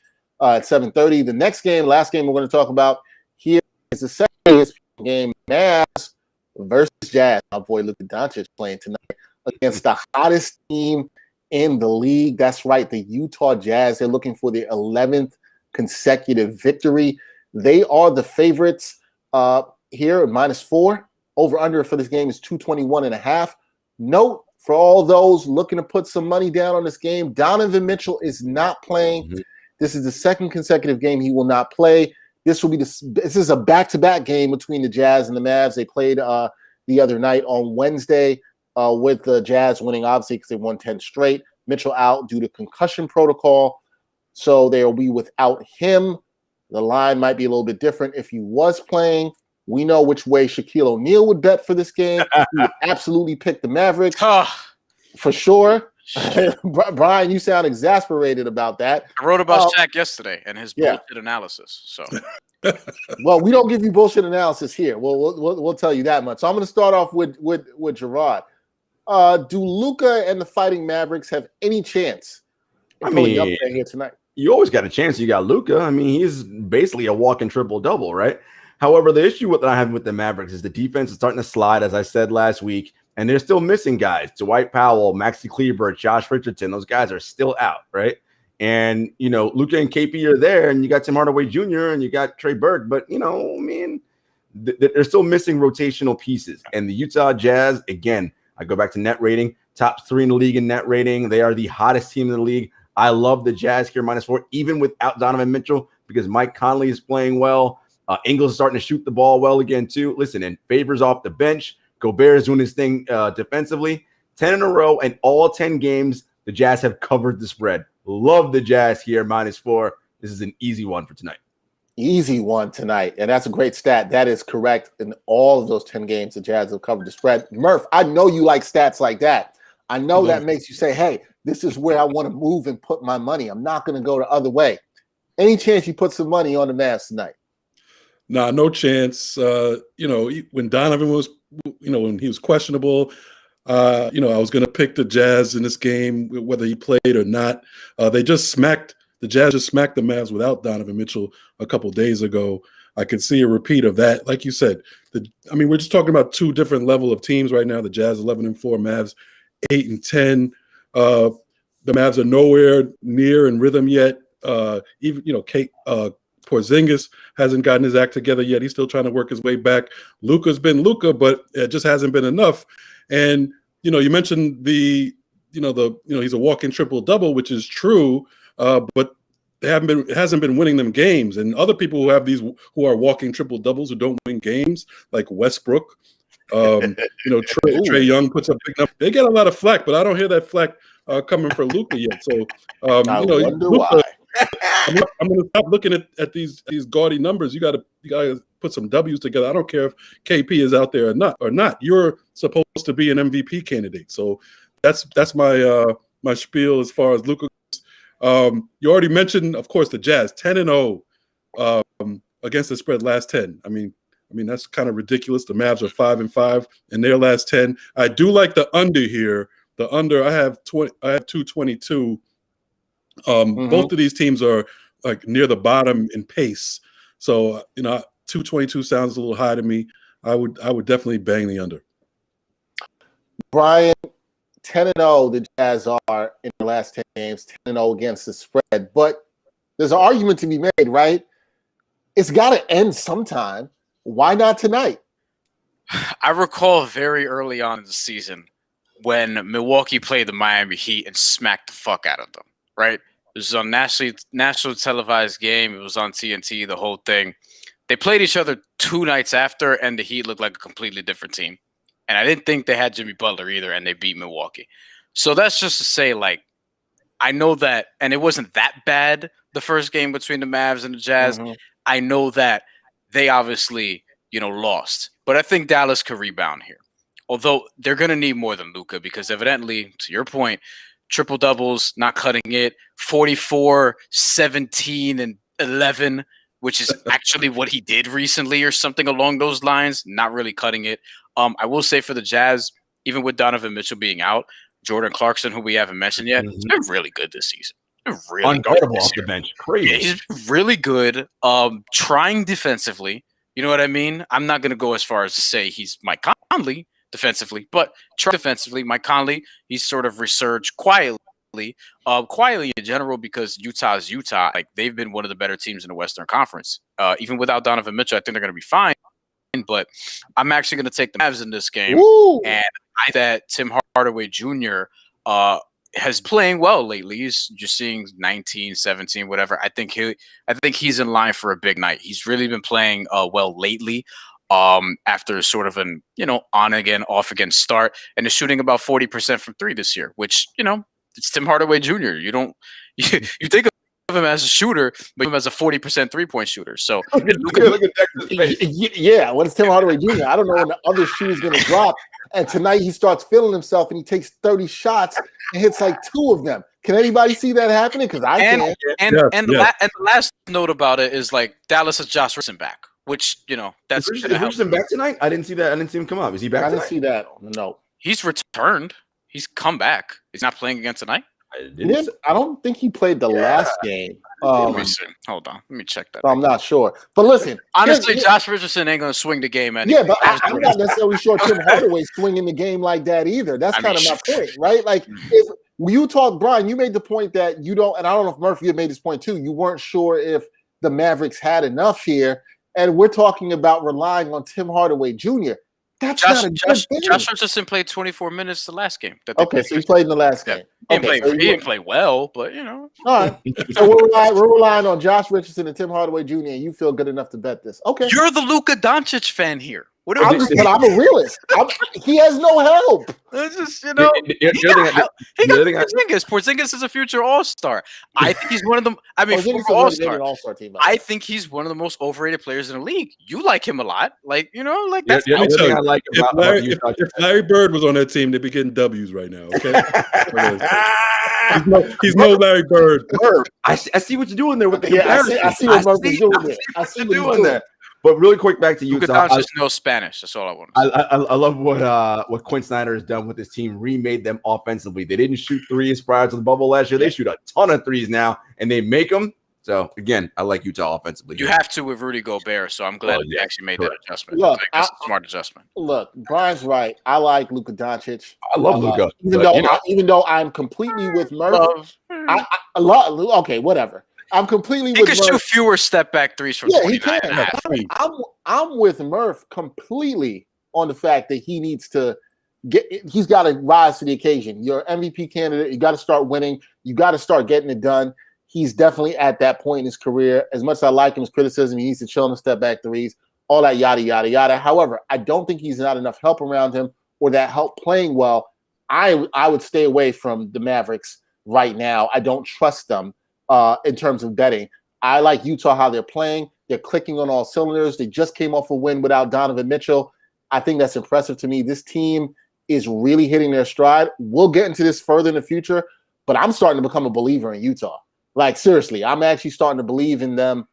at 7:30. The next game, last game we're going to talk about here is the second ESPN game, Mavs versus Jazz. My boy Luka Doncic playing tonight against the hottest team in the league. That's right, the Utah Jazz. They're looking for their 11th consecutive victory. They are the favorites here at -4. Over under for this game is 221.5. Note for all those looking to put some money down on this game, Donovan Mitchell is not playing. Mm-hmm. This is the second consecutive game he will not play. This is a back-to-back game between the Jazz and the Mavs. They played the other night on Wednesday with the Jazz winning, obviously, because they won 10 straight. Mitchell out due to concussion protocol, so they will be without him. The line might be a little bit different if he was playing. We know which way Shaquille O'Neal would bet for this game. He would absolutely pick the Mavericks for sure. Brian, you sound exasperated about that. I wrote about Shaq yesterday and his bullshit analysis. So, well, we don't give you bullshit analysis here. We'll tell you that much. So I'm going to start off with Jarod. Do Luca and the Fighting Mavericks have any chance? Up there here tonight. You always got a chance. You got Luca. I mean, he's basically a walking triple-double, right? However, the issue that I have with the Mavericks is the defense is starting to slide, as I said last week. And they're still missing guys. Dwight Powell, Maxi Kleber, Josh Richardson. Those guys are still out, right? And, Luka and KP are there, and you got Tim Hardaway Jr. and you got Trey Burke. But, they're still missing rotational pieces. And the Utah Jazz, again, I go back to net rating, top 3 in the league in net rating. They are the hottest team in the league. I love the Jazz here -4, even without Donovan Mitchell, because Mike Conley is playing well. Ingles is starting to shoot the ball well again, too. Listen, and Favors off the bench. Gobert is doing his thing defensively. 10 in a row, and all 10 games, the Jazz have covered the spread. Love the Jazz here, -4. This is an easy one for tonight. Easy one tonight, and that's a great stat. That is correct. In all of those 10 games, the Jazz have covered the spread. Murph, I know you like stats like that. I know that makes you say, hey, this is where I want to move and put my money. I'm not going to go the other way. Any chance you put some money on the Mavs tonight? Nah, no chance. When Donovan was when he was questionable, I was going to pick the Jazz in this game, whether he played or not. The Jazz just smacked the Mavs without Donovan Mitchell a couple days ago. I could see a repeat of that. Like you said, we're just talking about 2 different level of teams right now. The Jazz 11-4, Mavs 8-10. The Mavs are nowhere near in rhythm yet. Porzingis hasn't gotten his act together yet. He's still trying to work his way back. Luka's been Luka, but it just hasn't been enough. And you mentioned he's a walking triple-double, which is true, but it hasn't been winning them games. And other people who are walking triple-doubles who don't win games, like Westbrook, Trey Young puts up big numbers. They get a lot of flack, but I don't hear that flack coming for Luka yet. So I wonder why. I'm going to stop looking at these gaudy numbers. You got to put some W's together. I don't care if KP is out there or not. You're supposed to be an MVP candidate. So that's my spiel as far as Luka. You already mentioned, of course, the Jazz 10-0 against the spread last 10. I mean that's kind of ridiculous. The Mavs are 5-5 in their last 10. I do like the under here. The under, I have 222. Both of these teams are like near the bottom in pace. So, 222 sounds a little high to me. I would definitely bang the under. Brian, 10-0 the Jazz are in the last 10 games, 10-0 against the spread. But there's an argument to be made, right? It's got to end sometime. Why not tonight? I recall very early on in the season when Milwaukee played the Miami Heat and smacked the fuck out of them, right? It was on national televised game. It was on TNT, the whole thing. They played each other 2 nights after, and the Heat looked like a completely different team. And I didn't think they had Jimmy Butler either, and they beat Milwaukee. So that's just to say, like, I know that, and it wasn't that bad, the first game between the Mavs and the Jazz. Mm-hmm. I know that they obviously, lost. But I think Dallas could rebound here. Although they're going to need more than Luca because evidently, to your point, triple doubles, not cutting it, 44, 17, and 11, which is actually what he did recently or something along those lines, not really cutting it. I will say for the Jazz, even with Donovan Mitchell being out, Jordan Clarkson, who we haven't mentioned yet, he's been really good this season. Really unguardable off the bench. Crazy. Yeah, he's really good. Trying defensively. You know what I mean? I'm not going to go as far as to say he's Mike Conley defensively, but defensively, Mike Conley, he's sort of resurged quietly in general because Utah is Utah. Like, they've been one of the better teams in the Western Conference. Even without Donovan Mitchell, I think they're going to be fine. But I'm actually going to take the Mavs in this game. Woo! And I think that Tim Hardaway Jr. Has playing well lately. He's just seeing 19, 17, whatever. I think he's in line for a big night. He's really been playing well lately. After sort of an on again, off again start, and is shooting about 40% from 3 this year, which it's Tim Hardaway Jr. You think of him as a shooter, but him as a 40% 3-point shooter. So look at Dexter's face. Yeah, what is Tim Hardaway Jr.? I don't know when the other shoe is going to drop. And tonight he starts feeling himself and he takes 30 shots and hits like 2 of them. Can anybody see that happening? Because I can. And the last note about it is like Dallas has Josh Richardson back, which that's is Richardson back tonight? I didn't see that. I didn't see him come up. Is he back? I didn't see that. No, he's returned. He's come back. He's not playing again tonight. I don't think he played the last game. Let me see. Hold on. Let me check that. I'm not sure. But listen. Honestly, Josh Richardson ain't going to swing the game anyway. Yeah, but I'm not necessarily sure Tim Hardaway swinging the game like that either. That's kind of my point, right? Like, if you talk, Brian, you made the point that you don't, and I don't know if Murphy had made this point too, you weren't sure if the Mavericks had enough here. And we're talking about relying on Tim Hardaway Jr. That's not a good thing. Josh Richardson played 24 minutes the last game. Okay, so he played in the last game. He didn't play well, but All right. So we're relying on Josh Richardson and Tim Hardaway Jr. and you feel good enough to bet this. Okay. You're the Luka Doncic fan here. But I'm a realist. He has no help. It's just, he got Porzingis is a future All-Star. I think he's one of them. I mean, All-Star team. I think he's one of the most overrated players in the league. You like him a lot, that's. Let me tell you, I like if Larry Bird was on that team, they'd be getting W's right now. Okay, he's no Larry Bird. I see what you're doing there with the comparison. I see what Murphy's doing there. I see what you're doing there. But really quick, back to Utah. Luka Doncic knows Spanish. That's all I want to say. I love what Quinn Snyder has done with his team. Remade them offensively. They didn't shoot threes prior to the bubble last year. They shoot a ton of threes now, and they make them. So again, I like Utah offensively. You have to with Rudy Gobert. So I'm glad they actually made that adjustment. Look, that's a smart adjustment. Look, Brian's right. I like Luka Doncic. I love Luka, even though I'm completely with Murphy. I love. Okay, whatever. I'm completely with Murph. He can shoot fewer step back threes from 29. I'm with Murph completely on the fact that he needs to he's got to rise to the occasion. You're an MVP candidate. You got to start winning. You got to start getting it done. He's definitely at that point in his career. As much as I like him as criticism, he needs to chill in the step back threes, all that yada, yada, yada. However, I don't think he's not enough help around him or that help playing well. I would stay away from the Mavericks right now. I don't trust them. In terms of betting, I like Utah, how they're playing. They're clicking on all cylinders. They just came off a win without Donovan Mitchell. I think that's impressive to me. This team is really hitting their stride. We'll get into this further in the future, but I'm starting to become a believer in Utah. Like, seriously, I'm actually starting to believe in them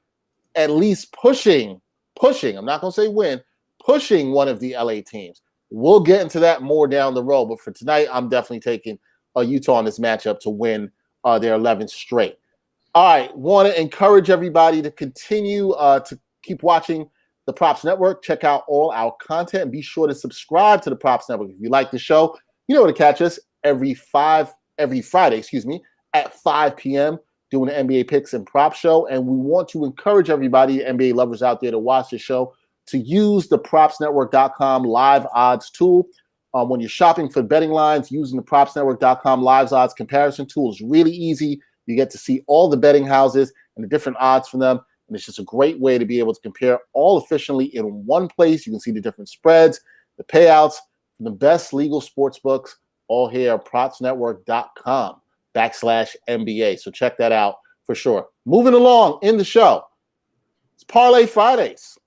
at least pushing. I'm not going to say win, pushing one of the LA teams. We'll get into that more down the road, but for tonight, I'm definitely taking Utah in this matchup to win their 11th straight. All right, want to encourage everybody to continue to keep watching the Props Network. Check out all our content and be sure to subscribe to the Props Network. If you like the show, You know where to catch us every Friday, at 5 p.m. doing the NBA picks and prop show. And we want to encourage everybody, NBA lovers out there, to watch the show, to use the propsnetwork.com live odds tool. When you're shopping for betting lines, using the propsnetwork.com live odds comparison tool is really easy. You get to see all the betting houses and the different odds for them. And it's just a great way to be able to compare all efficiently in one place. You can see the different spreads, the payouts, from the best legal sports books, all here at propsnetwork.com/NBA. So check that out for sure. Moving along in the show, it's Parlay Fridays.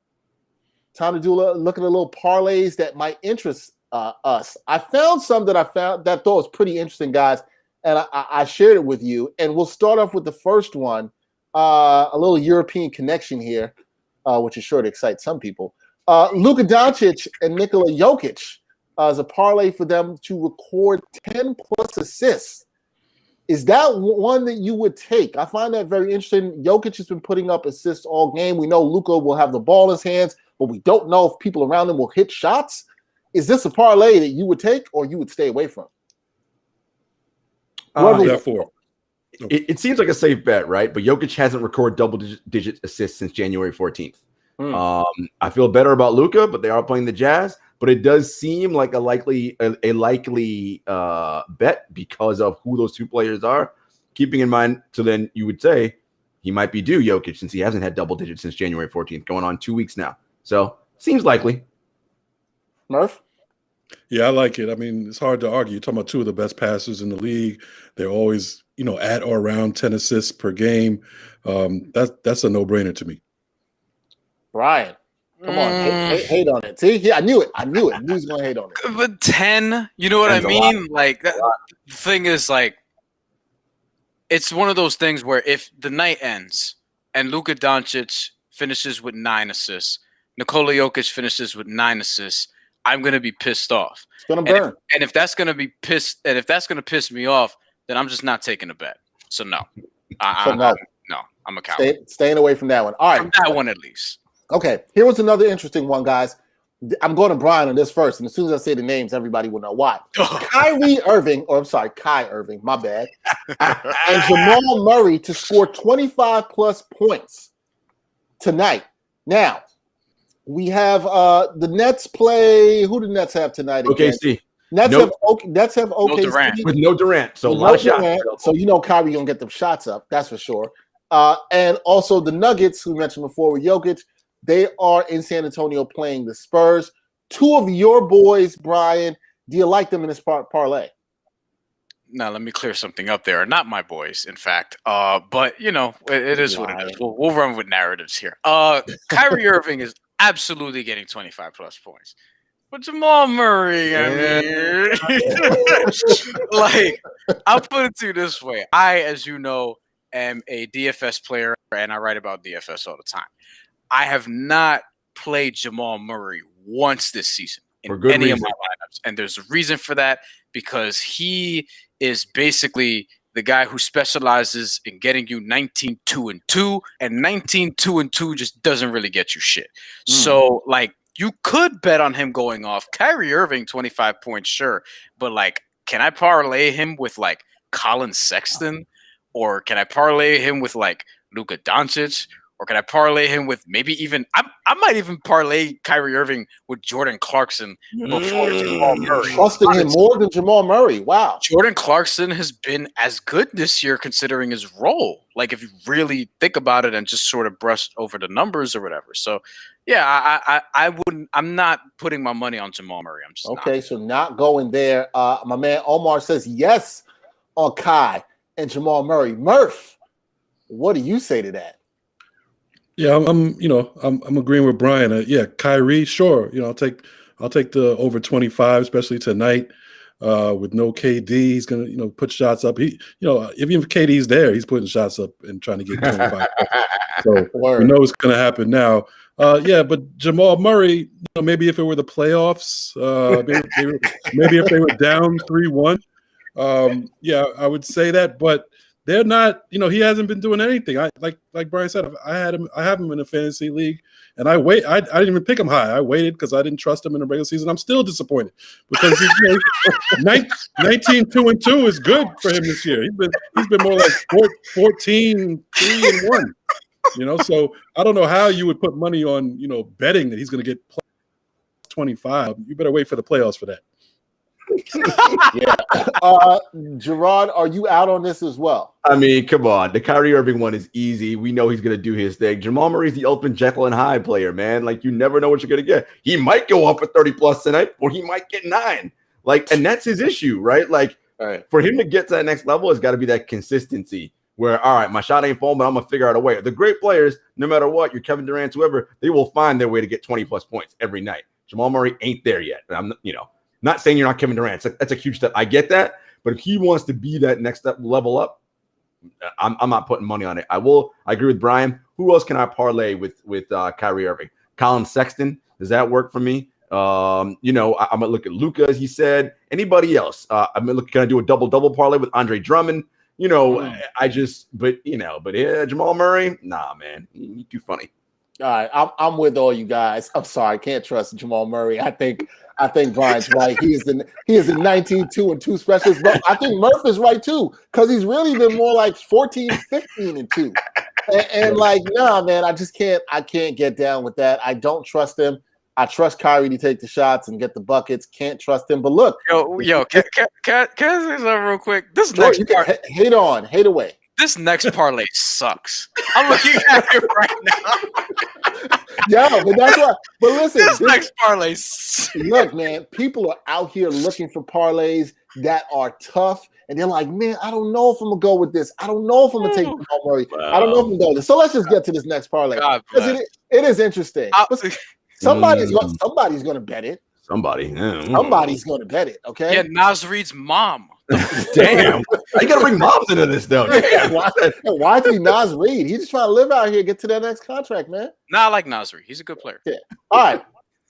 Time to look at a little parlays that might interest us. I found some that I thought was pretty interesting, guys, and I shared it with you. And we'll start off with the first one, a little European connection here, which is sure to excite some people. Luka Doncic and Nikola Jokic as a parlay for them to record 10 plus assists. Is that one that you would take? I find that very interesting. Jokic has been putting up assists all game. We know Luka will have the ball in his hands, but we don't know if people around him will hit shots. Is this a parlay that you would take or you would stay away from? It seems like a safe bet, right? But Jokic hasn't recorded double-digit assists since January 14th. I feel better about Luka, but they are playing the Jazz. But it does seem like a likely bet because of who those two players are. Keeping in mind, so then you would say he might be due Jokic since he hasn't had double digits since January 14th, going on 2 weeks now. So seems likely. Murph? Yeah, I like it. I mean, it's hard to argue. You're talking about two of the best passers in the league. They're always, at or around 10 assists per game. That's a no-brainer to me. Brian, come on, hate on it. See, I knew it. I knew he was going to hate on it. But 10, you know what I mean? Like, the thing is, like, it's one of those things where if the night ends and Luka Doncic finishes with 9 assists, Nikola Jokic finishes with 9 assists, I'm gonna be pissed off. It's gonna burn. And if that's gonna piss me off, then I'm just not taking a bet. So no, I'm a coward. Staying away from that one. All right, from that one at least. Okay, here was another interesting one, guys. I'm going to Brian on this first, and as soon as I say the names, everybody will know why. Kai Irving, my bad, and Jamal Murray to score 25 plus points tonight. Now, we have the Nets play. Who do the Nets have tonight? OKC. Nets have OKC no Durant. With no Durant, so a lot of shots. So Kyrie gonna get them shots up. That's for sure. And also the Nuggets, who we mentioned before with Jokic, they are in San Antonio playing the Spurs. Two of your boys, Brian. Do you like them in this parlay? Now, let me clear something up there. Not my boys, in fact. But it is what it is. We'll run with narratives here. Kyrie Irving is absolutely getting 25 plus points. But Jamal Murray, I'll put it to you this way. I, as you know, am a DFS player, and I write about DFS all the time. I have not played Jamal Murray once this season in any of my lineups. And there's a reason for that, because he is basically the guy who specializes in getting you 19-2-2, and 19-2-2 just doesn't really get you shit. So, you could bet on him going off. Kyrie Irving, 25 points, sure. But, can I parlay him with, Colin Sexton? Or can I parlay him with, Luka Doncic? Or can I parlay him with maybe even – I might even parlay Kyrie Irving with Jordan Clarkson before Jamal Murray. Trusting him more than Jamal Murray. Wow. Jordan Clarkson has been as good this year considering his role. If you really think about it and just sort of brush over the numbers or whatever. So, yeah, I wouldn't – I'm not putting my money on Jamal Murray. I'm just okay, so not going there. My man Omar says yes on Kai and Jamal Murray. Murph, what do you say to that? Yeah, I'm agreeing with Brian. Kyrie, sure. I'll take the over 25, especially tonight. With no KD, he's gonna put shots up. He if KD's there, he's putting shots up and trying to get 25. So we know it's gonna happen now. But Jamal Murray, maybe if it were the playoffs, maybe if they were down 3-1, I would say that. But they're not. He hasn't been doing anything. Like Brian said, I have him in a fantasy league, and I didn't even pick him high. I waited because I didn't trust him in the regular season. I'm still disappointed because he's 19-2-2 is good for him this year. He's been more like 14-3-1. So I don't know how you would put money on betting that he's going to get 25. You better wait for the playoffs for that. Yeah. Jarod, are you out on this as well? I mean, come on. The Kyrie Irving one is easy. We know he's going to do his thing. Jamal Murray's the ultimate Jekyll and Hyde player, man. Like, you never know what you're going to get. He might go off for 30+ tonight, or he might get 9. And that's his issue, right? Like, for him to get to that next level, it's got to be that consistency where, all right, my shot ain't falling, but I'm going to figure out a way. The great players, no matter what, you're Kevin Durant, whoever, they will find their way to get 20+ points every night. Jamal Murray ain't there yet. I'm, not saying you're not Kevin Durant. That's a huge step. I get that. But if he wants to be that next step level up, I'm not putting money on it. I agree with Brian. Who else can I parlay with Kyrie Irving? Colin Sexton. Does that work for me? I'm gonna look at Luca, as he said. Anybody else? I'm gonna look. Can I do a double parlay with Andre Drummond? Jamal Murray. Nah, man, he's too funny. All right, I'm with all you guys. I'm sorry, I can't trust Jamal Murray. I think Brian's right. He is the 19-2-2 specialist, but I think Murph is right too, because he's really been more like 14-15-2. And like, nah, man, I can't get down with that. I don't trust him. I trust Kyrie to take the shots and get the buckets. Can't trust him. But look, can I say something real quick? Hate away. This next parlay sucks. I'm looking at it right now. Yeah, but that's why. But listen, this next parlay. Look, man, people are out here looking for parlays that are tough, and they're like, man, I don't know if I'm gonna go with this. I don't know if I'm gonna take Jamal Murray. Wow. I don't know if I'm going to. So let's just get to this next parlay. It is interesting. Somebody's going to bet it. Somebody's going to bet it. Okay. Yeah, Nas Reed's mom. Damn. You got to bring moms into this, though. Why is he Nas Reed? He's just trying to live out here, get to that next contract, man. Nah, I like Nas Reed. He's a good player. Yeah. All right.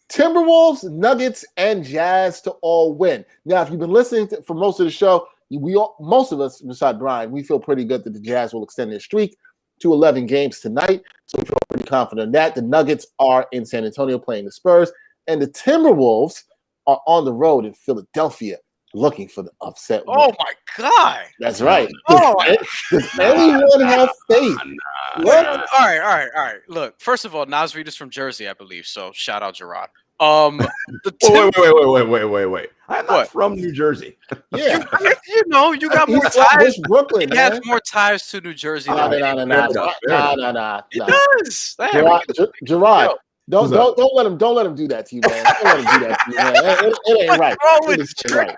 Timberwolves, Nuggets, and Jazz to all win. Now, if you've been listening for most of the show, most of us, besides Brian, we feel pretty good that the Jazz will extend their streak to 11 games tonight. So we feel pretty confident in that. The Nuggets are in San Antonio playing the Spurs, and the Timberwolves are on the road in Philadelphia looking for the upset win. Oh, my God. That's right. Does anyone have faith? All right. Look, first of all, Nas Reed is from Jersey, I believe, so shout out Jarod. Wait. I'm not from New Jersey. Yeah. You got more ties. Brooklyn, he has more ties to New Jersey than No. He does. Jarod, don't let him do that to you, man. Don't let him do that to you, man. It ain't right. It right.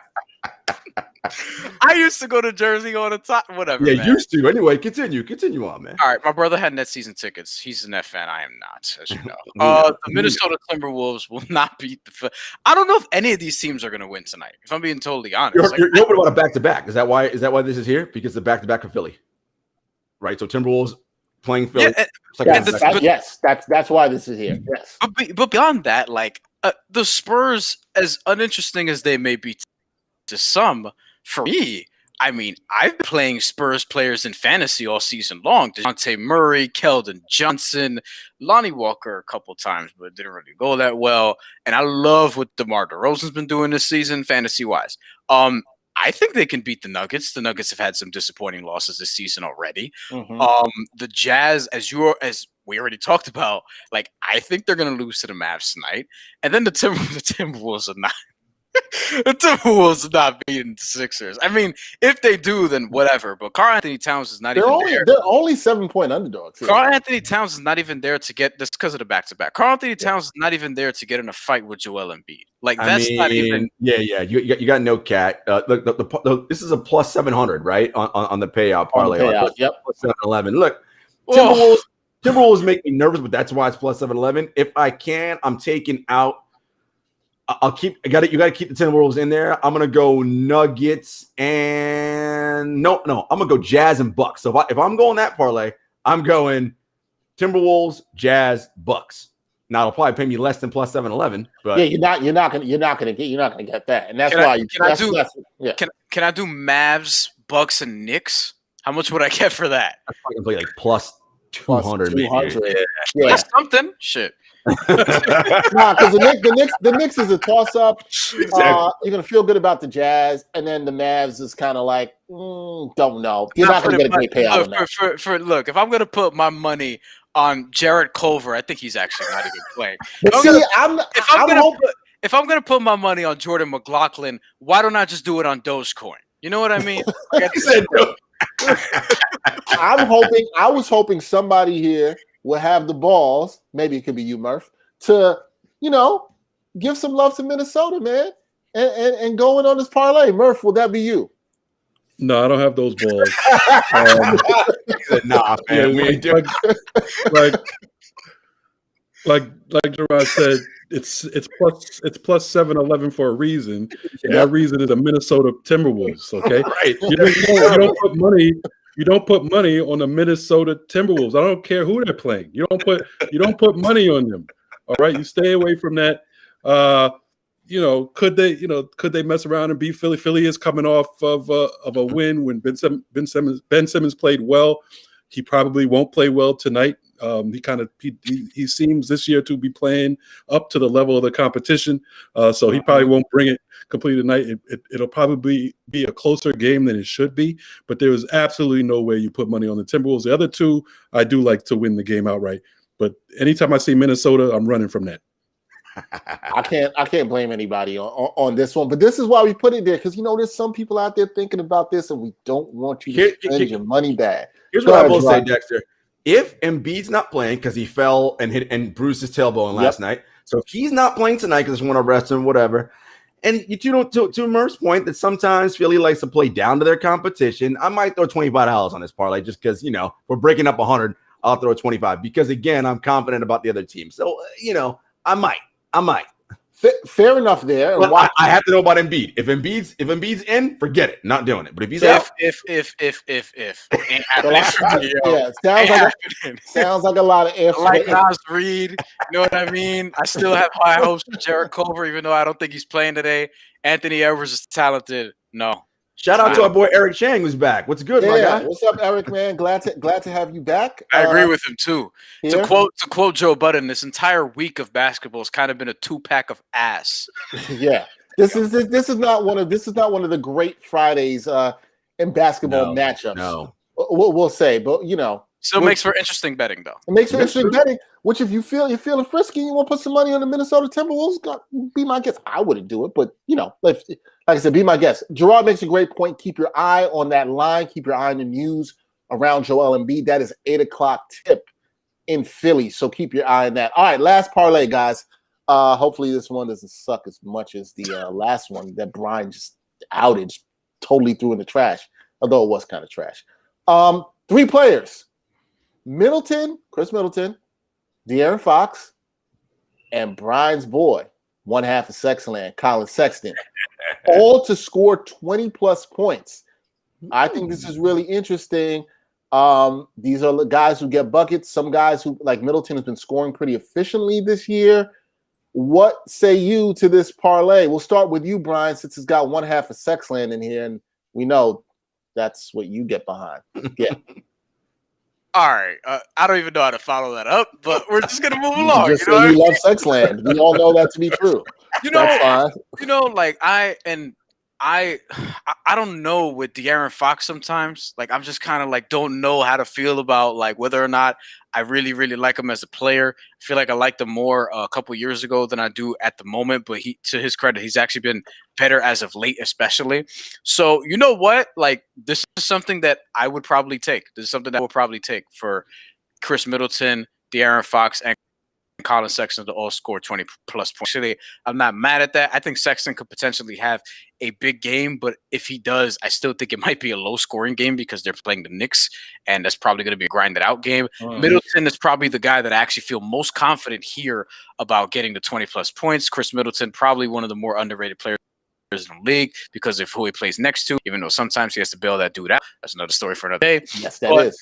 I used to go to Jersey all the time. Whatever. Yeah, man. Used to. Anyway, continue on, man. All right, my brother had net season tickets. He's a Net fan. I am not, as you know. The Minnesota Timberwolves will not beat the. I don't know if any of these teams are going to win tonight. If I'm being totally honest, you're hoping about a back-to-back. Is that why this is here? Because the back-to-back for Philly, right? So Timberwolves playing Philly. Yes, that's why this is here. Yes, but beyond that, like the Spurs, as uninteresting as they may be to some, for me, I mean, I've been playing Spurs players in fantasy all season long. DeJounte Murray, Keldon Johnson, Lonnie Walker a couple times, but it didn't really go that well. And I love what DeMar DeRozan's been doing this season, fantasy-wise. I think they can beat the Nuggets. The Nuggets have had some disappointing losses this season already. Mm-hmm. The Jazz, as we already talked about, like, I think they're going to lose to the Mavs tonight. And then the Timberwolves are not. The Timberwolves are not beating the Sixers. I mean, if they do, then whatever. But Karl Anthony Towns is not there. They're only 7-point underdogs. Karl Anthony Towns is not even there to get this because of the back-to-back. Karl Anthony Towns is not even there to get in a fight with Joel Embiid. Like, not even. Yeah. You got no cat. Look, this is a plus 700, right? On the payout parlay. Yep. Plus 711. Look, Timberwolves make me nervous, but that's why it's plus 711. If I can, I'm taking out. You got to keep the Timberwolves in there. I'm gonna go Nuggets and no. I'm gonna go Jazz and Bucks. So if I'm going that parlay, I'm going Timberwolves, Jazz, Bucks. Now it'll probably pay me less than plus 711. But yeah, you're not gonna get that, and that's why. Can I do Mavs, Bucks, and Knicks? How much would I get for that? I can play like plus 200. Yeah. That's something. Shit. Because the Knicks is a toss up. Exactly. You're gonna feel good about the Jazz, and then the Mavs is kind of like don't know. You're not gonna get a great payout on that. Look, if I'm gonna put my money on Jarrett Culver, I think he's actually not even playing. But If I'm gonna put my money on Jordan McLaughlin, why don't I just do it on Dogecoin? You know what I mean? I was hoping somebody here will have the balls, maybe it could be you, Murph, to, give some love to Minnesota, man, and go in on this parlay. Murph, will that be you? No, I don't have those balls. He said, nah, man, we ain't doing like Jarod said, it's plus 711 for a reason, and that reason is the Minnesota Timberwolves. Okay, right? You don't put money on the Minnesota Timberwolves. I don't care who they're playing. You don't put money on them. All right, you stay away from that. Could they mess around and beat Philly? Philly is coming off of a win when Ben Simmons played well. He probably won't play well tonight. He seems this year to be playing up to the level of the competition. So he probably won't bring it completely tonight. It'll probably be a closer game than it should be, but there is absolutely no way you put money on the Timberwolves. The other two, I do like to win the game outright. But anytime I see Minnesota, I'm running from that. I can't blame anybody on this one, but this is why we put it there, because there's some people out there thinking about this, and we don't want you to spend your money bad. Here's what I will say, Dexter. If Embiid's not playing because he fell and bruised his tailbone last night, so if he's not playing tonight because they want to rest him, whatever, and to Murph's point that sometimes Philly likes to play down to their competition, I might throw $25 on this parlay just because we're breaking up 100. I'll throw 25 because again I'm confident about the other team. So I might. Fair enough there. But I have to know about Embiid. If Embiid's in, forget it. Not doing it. But if he's out, if ain't happening. Sounds like a lot of if. Like Nas Reed, you know what I mean? I still have high hopes for Jarrett Culver, even though I don't think he's playing today. Anthony Edwards is talented. No. Shout out to our boy Eric Chang, who's back. What's good, my guy? What's up, Eric? Man, glad to have you back. I agree with him too. To quote Joe Budden, this entire week of basketball has kind of been a 2-pack of ass. Yeah, this is not one of the great Fridays in basketball matchups. No, we'll say, but still makes for interesting betting though. It makes for interesting betting. Which, if you're feeling frisky, you want to put some money on the Minnesota Timberwolves, be my guest. I wouldn't do it, but like I said, be my guest. Jarod makes a great point. Keep your eye on that line. Keep your eye on the news around Joel Embiid. That is 8:00 tip in Philly, so keep your eye on that. All right, last parlay, guys. Hopefully this one doesn't suck as much as the last one that Bryan just totally threw in the trash, although it was kind of trash. 3 players: Chris Middleton, De'Aaron Fox, and Bryan's boy, one half of Sexland, Colin Sexton, all to score 20-plus points. I think this is really interesting. These are the guys who get buckets. Some guys who, like Middleton, has been scoring pretty efficiently this year. What say you to this parlay? We'll start with you, Bryan, since it's got one half of Sexland in here, and we know that's what you get behind. Yeah. All right, I don't even know how to follow that up, but we're just gonna move along. You love Sexland. We all know that to be true. That's fine. I don't know with De'Aaron Fox sometimes. Like, I'm just kind of like don't know how to feel about like whether or not I really, really like him as a player. I feel like I liked him more a couple years ago than I do at the moment. But to his credit, he's actually been better as of late, especially. So you know what? Like, this is something that I would probably take. This is something that I would probably take for Chris Middleton, De'Aaron Fox, and Colin Sexton to all score 20-plus points. Actually, I'm not mad at that. I think Sexton could potentially have a big game, but if he does, I still think it might be a low-scoring game because they're playing the Knicks, and that's probably going to be a grinded-out game. Middleton is probably the guy that I actually feel most confident here about getting the 20-plus points. Chris Middleton, probably one of the more underrated players in the league because of who he plays next to, even though sometimes he has to bail that dude out. That's another story for another day. Yes, that is.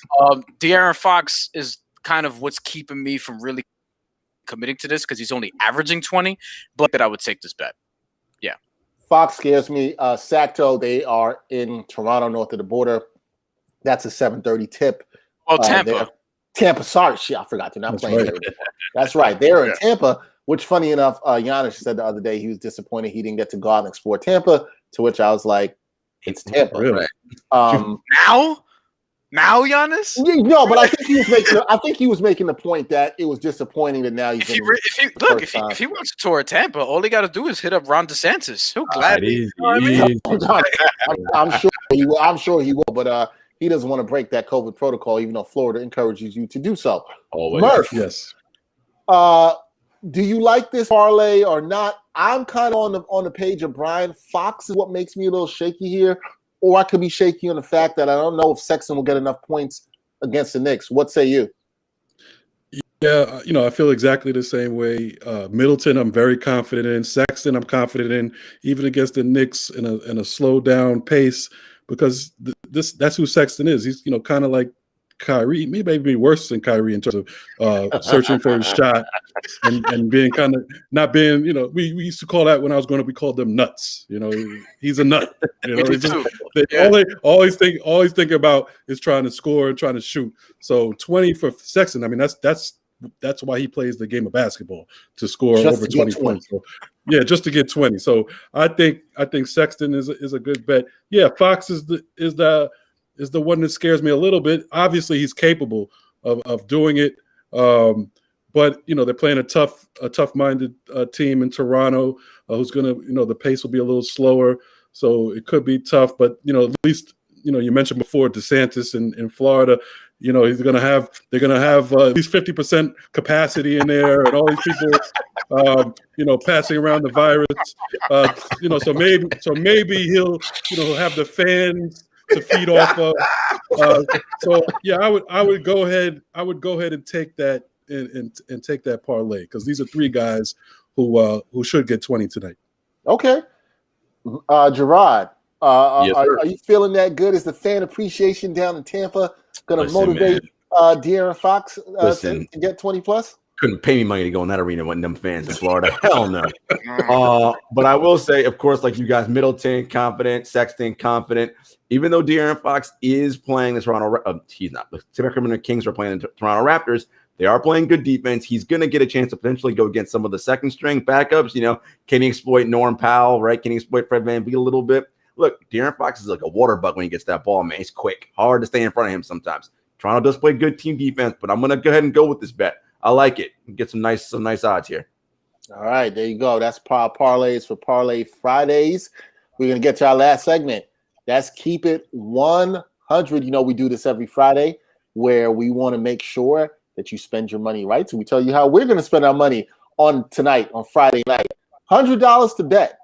De'Aaron Fox is kind of what's keeping me from really committing to this because he's only averaging 20, but that I would take this bet. Yeah. Fox scares me. Sacto, they are in Toronto, north of the border. That's a 7:30 tip. Oh, Tampa. Tampa, sorry, shit, I forgot. They're not playing right. here. That's right. They're in Tampa, which, funny enough, Giannis said the other day he was disappointed he didn't get to go out and explore Tampa, to which I was like, it's Tampa. Really? Now, Giannis? No, but I think he was making the point that it was disappointing that now he's if he wants to tour Tampa, all he got to do is hit up Ron DeSantis. He'll gladly. I'm sure he will, but he doesn't want to break that COVID protocol, even though Florida encourages you to do so. Always. Murph, Yes. do you like this parlay or not? I'm kind of on the page of Brian. Fox is what makes me a little shaky here, or I could be shaky on the fact that I don't know if Sexton will get enough points against the Knicks. What say you? Yeah, I feel exactly the same way. Middleton, I'm very confident in. Sexton, I'm confident in, even against the Knicks in a slow down pace, because that's who Sexton is. He's kind of like Kyrie, maybe worse than Kyrie in terms of searching for his shot and being kind of not being. We used to call that when I was growing up. We called them nuts. He's a nut. Always think about is trying to score and trying to shoot. So 20 for Sexton. I mean that's why he plays the game of basketball, to score over 20 points. So, yeah, just to get 20. So I think Sexton is a good bet. Yeah, Fox is the one that scares me a little bit. Obviously, he's capable of doing it. But they're playing a tough-minded team in Toronto, who's gonna, the pace will be a little slower, so it could be tough. But at least you mentioned before DeSantis in Florida. They're gonna have at least 50% capacity in there, and all these people, passing around the virus. So maybe he'll have the fans to feed off of. So yeah, I would go ahead and take that and take that parlay, because these are three guys who should get 20 tonight. Okay, Jarod, Yes, are you feeling that good? Is the fan appreciation down in Tampa going to motivate De'Aaron Fox to get 20 plus? Couldn't pay me money to go in that arena with them fans in Florida. Hell no. But I will say, of course, like you guys, Middleton confident, Sexton confident. Even though De'Aaron Fox is playing the Toronto, he's not. The Sacramento Kings are playing the Toronto Raptors. They are playing good defense. He's going to get a chance to potentially go against some of the second string backups. Can he exploit Norm Powell, right? Can he exploit Fred VanVleet a little bit? Look, De'Aaron Fox is like a water bug when he gets that ball, man. He's quick, hard to stay in front of him sometimes. Toronto does play good team defense, but I'm going to go ahead and go with this bet. I like it. Get some nice odds here. All right, there you go. That's parlays for Parlay Fridays. We're going to get to our last segment. That's Keep It 100. We do this every Friday, where we want to make sure that you spend your money right. So we tell you how we're going to spend our money on Friday night. $100 to bet.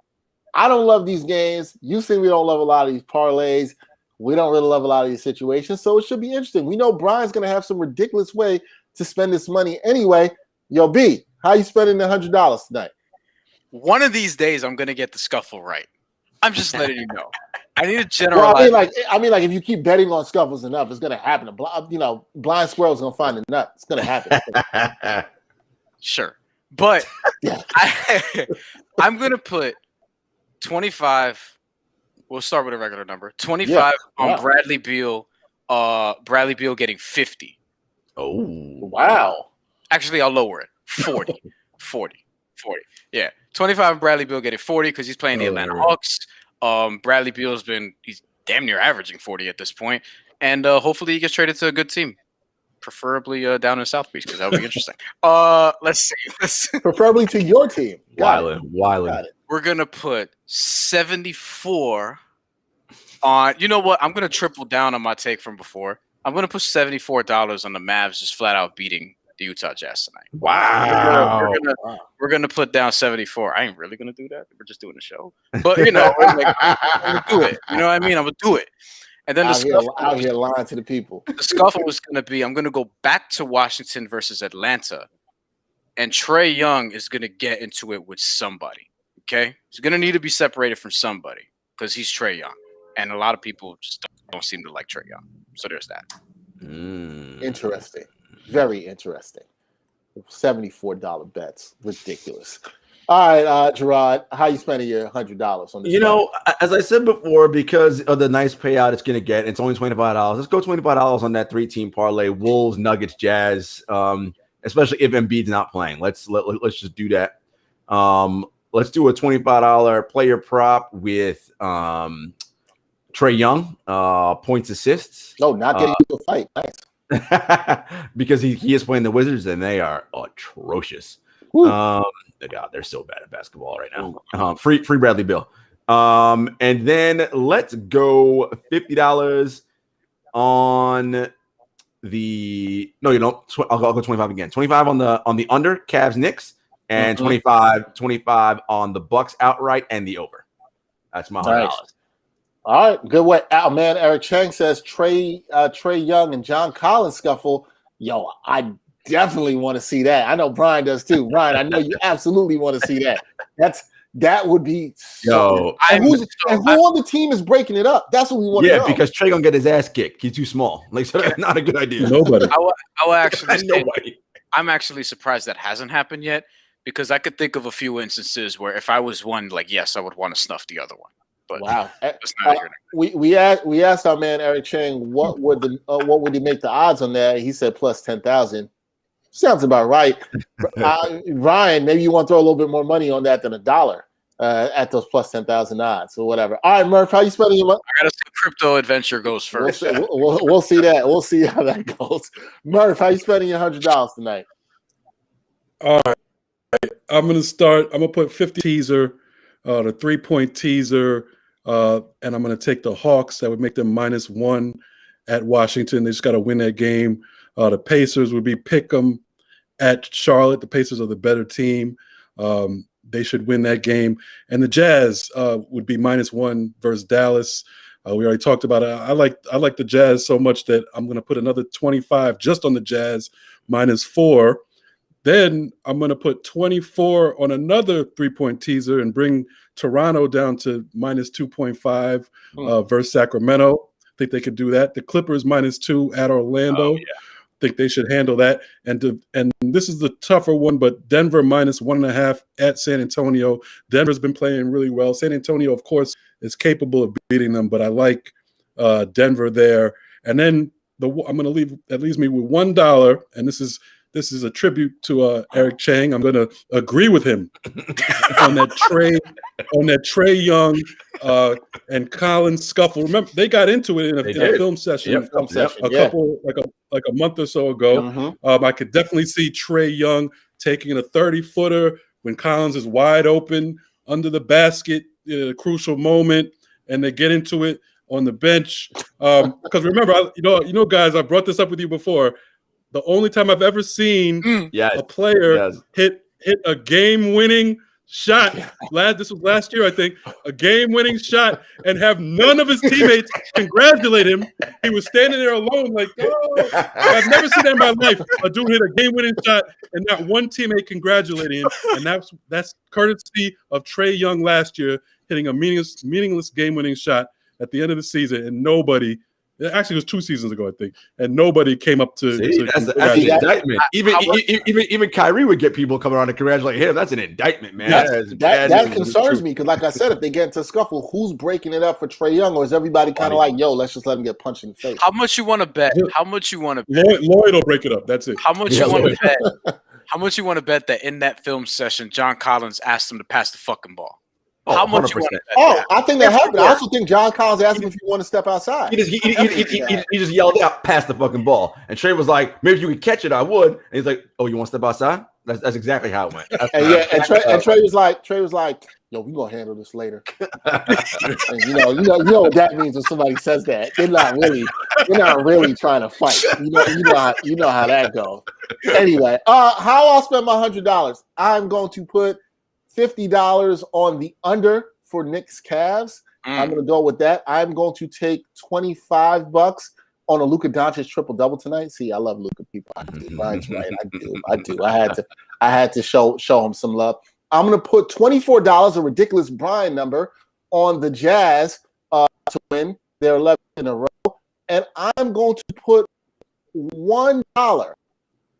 I don't love these games. You say we don't love a lot of these parlays. We don't really love a lot of these situations. So it should be interesting. We know Brian's going to have some ridiculous way to spend this money anyway. Yo, B, how you spending the $100 tonight? One of these days, I'm going to get the scuffle right. I'm just letting you know. I need a general. Well, I mean, if you keep betting on scuffles enough, it's going to happen. Blind squirrel's going to find the nut. It's going to happen. Sure. But yeah. I'm going to put 25. We'll start with a regular number. 25 on Bradley Beal. Bradley Beal getting 50. Oh, wow. Actually, I'll lower it. 40. 40. Yeah. 25 on Bradley Beal getting 40 because he's playing the Atlanta Hawks. Bradley Beal's he's damn near averaging 40 at this point. And hopefully he gets traded to a good team. Preferably down in South Beach, because that would be interesting. Let's see. Preferably to your team. Got it. We're going to put 74 on. You know what? I'm going to triple down on my take from before. I'm going to put $74 on the Mavs just flat out beating the Utah Jazz tonight. Wow. We're gonna put down 74. I ain't really going to do that. We're just doing a show. But, I'm going to do it. You know what I mean? I'm going to do it. And then out here lying to the people. The scuffle was going to be, I'm going to go back to Washington versus Atlanta. And Trae Young is going to get into it with somebody. Okay? He's going to need to be separated from somebody because he's Trae Young. And a lot of people just don't seem to like Trae Young. So there's that. Interesting. Very interesting. $74 bets. Ridiculous. All right, Jarod, how you spending your $100 on this? You know, as I said before, because of the nice payout it's going to get, it's only $25. Let's go $25 on that 3-team parlay: Wolves, Nuggets, Jazz. Especially if Embiid's not playing. Let's just do that. Let's do a $25 player prop with Trae Young, points, assists. Oh, not getting into a fight. Nice. Because he is playing the Wizards and they are atrocious. God, they're so bad at basketball right now. Free Bradley Beal. And then let's go $50 on the I'll go 25 again. 25 on the under Cavs Knicks and 25 on the Bucks outright and the over. That's my $100. Nice. All right, good way. Our man Eric Chang says Trae Young and John Collins scuffle. Yo, I definitely want to see that. I know Brian does too. Brian, I know you absolutely want to see that. That would be so. And who on the team is breaking it up? That's what we want to know. Yeah, because Trae gonna get his ass kicked. He's too small. Like, so that's not a good idea. Nobody. I will actually say, nobody. I'm actually surprised that hasn't happened yet, because I could think of a few instances where if I was one, like, yes, I would want to snuff the other one. But wow. That's not We asked our man Eric Chang what would he make the odds on that? He said plus 10,000. Sounds about right. Ryan, maybe you want to throw a little bit more money on that than $1 at those plus 10,000 odds or whatever. All right, Murph, how you spending your money? I gotta see crypto adventure goes first. We'll see that. We'll see how that goes. Murph, how you spending your $100 tonight? All right, I'm gonna put 50 teaser, the 3-point teaser, and I'm gonna take the Hawks. That would make them -1 at Washington. They just got to win that game. The Pacers would be Pick'em at Charlotte. The Pacers are the better team. They should win that game. And the Jazz would be -1 versus Dallas. We already talked about it. I like the Jazz so much that I'm going to put another 25 just on the Jazz, -4. Then I'm going to put 24 on another 3-point teaser and bring Toronto down to -2.5 versus Sacramento. I think they could do that. The Clippers -2 at Orlando. Think they should handle that. And this is the tougher one, but Denver -1.5 at San Antonio. Denver's been playing really well. San Antonio, of course, is capable of beating them, but I like Denver there. And then I'm going to leaves me with $1, and this is a tribute to Eric Chang. I'm going to agree with him on that Trae Young and Collins scuffle. Remember, they got into it in a film session, couple like a month or so ago. I could definitely see Trae Young taking a 30-footer when Collins is wide open under the basket at a crucial moment, and they get into it on the bench. Because remember, guys, I brought this up with you before. The only time I've ever seen a player hit a game-winning shot, this was last year, I think, a game-winning shot, and have none of his teammates congratulate him. He was standing there alone like, oh. I've never seen that in my life. A dude hit a game-winning shot and not one teammate congratulating him, and that's courtesy of Trae Young last year hitting a meaningless game-winning shot at the end of the season, and nobody. Actually, it was 2 seasons ago, I think, and nobody came up to. That's an indictment. Even Kyrie would get people coming around to congratulate him. That's an indictment, man. That concerns me because, like I said, if they get into a scuffle, who's breaking it up for Trae Young, or is everybody kind of like, "Yo, let's just let him get punched in the face"? How much you want to bet? How much you want to bet? Lloyd will break it up. That's it. How much you want to bet? How much you want to bet that in that film session, John Collins asked him to pass the fucking ball? How much? I think that happened. I also think John Collins asked him if he want to step outside. He just yelled out, "Pass the fucking ball!" And Trae was like, "Maybe if you could catch it, I would." And he's like, "Oh, you want to step outside?" That's exactly how it went. And Trae was like, "Yo, we gonna handle this later." And you know what that means when somebody says that. They're not really trying to fight. You know how that goes. Anyway, how I'll spend my $100? I'm going to put $50 on the under for Knicks Cavs. I'm going to go with that. I'm going to take $25 on a Luka Doncic triple-double tonight. See, I love Luka, people. I do. Brian's right. I do. I had to show him some love. I'm going to put $24, a ridiculous Brian number, on the Jazz to win their 11th in a row. And I'm going to put $1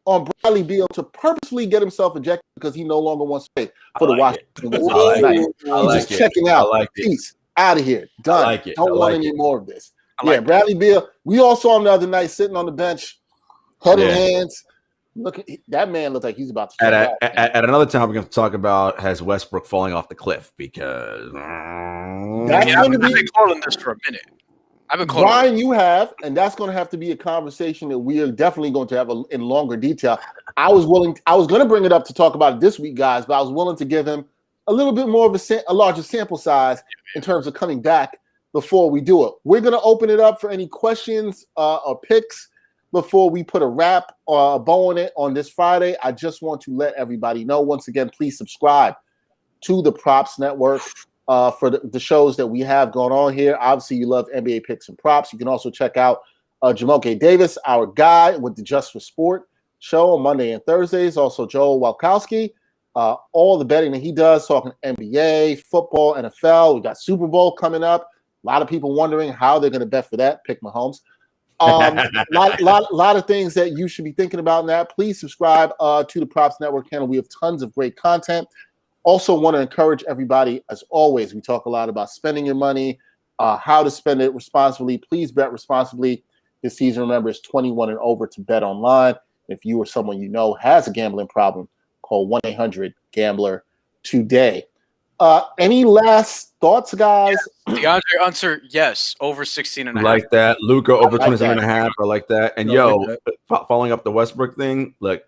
on Bradley Beal to purposely get himself ejected because he no longer wants to play for the Washington Wizards tonight. He's just checking out. Peace. Out of here. Done. Don't want any more of this. Bradley Beal. We all saw him the other night sitting on the bench, head in hands. Look, that man looks like he's about to. At another time, we're going to talk about has Westbrook falling off the cliff because I've been calling this for a minute. I've been calling. Brian, you have, and that's going to have to be a conversation that we are definitely going to have in longer detail. I was going to bring it up to talk about it this week, guys, but I was willing to give him a little bit more of a larger sample size in terms of coming back before we do it. We're going to open it up for any questions or picks before we put a wrap or a bow on it on this Friday. I just want to let everybody know, once again, please subscribe to the Props Network for the shows that we have going on here. Obviously, you love NBA picks and props. You can also check out Jamal K. Davis, our guy with the Just for Sport show on Monday and Thursdays. Also, Joel Walkowski, all the betting that he does, talking NBA, football, NFL. We got Super Bowl coming up. A lot of people wondering how they're going to bet for that. Pick Mahomes. Lot of things that you should be thinking about in that. Please subscribe to the Props Network channel. We have tons of great content. Also want to encourage everybody, as always, we talk a lot about spending your money, how to spend it responsibly. Please bet responsibly. This season, remember, is 21 and over to bet online. If you or someone you know has a gambling problem, call 1-800-GAMBLER today. Any last thoughts, guys? DeAndre answer, yes, over 16 and a half. Like that. Luca over 27 and a half. I like that. And following up the Westbrook thing, look,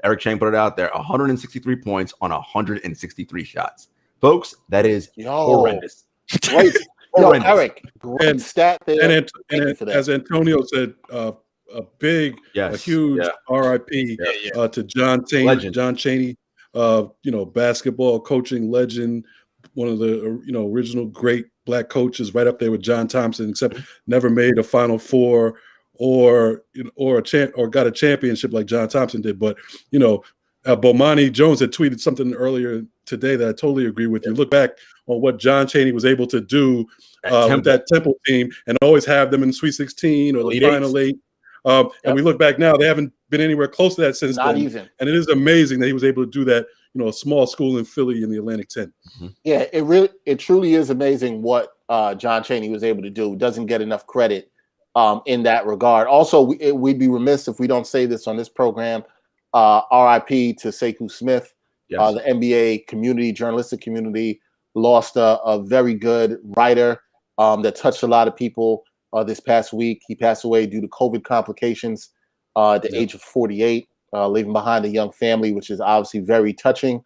Eric Chang put it out there, 163 points on 163 shots. Folks, that is horrendous. Great. Eric, great stat there. And as Antonio said, a huge RIP to John Cheney, basketball coaching legend, one of the original great black coaches, right up there with John Thompson, except never made a Final Four or got a championship like John Thompson did. But Bomani Jones had tweeted something earlier today that I totally agree with. You look back on what John Cheney was able to do with that Temple team, and always have them in Sweet 16 or the Final Eight. And we look back now, they haven't been anywhere close to that since then. Even. And it is amazing that he was able to do that, a small school in Philly in the Atlantic 10. Mm-hmm. Yeah, it truly is amazing what John Cheney was able to do. Doesn't get enough credit in that regard. Also, we'd be remiss if we don't say this on this program. RIP to Sekou Smith. Yes. The NBA journalistic community, lost a very good writer that touched a lot of people this past week. He passed away due to COVID complications at the age of 48, leaving behind a young family, which is obviously very touching.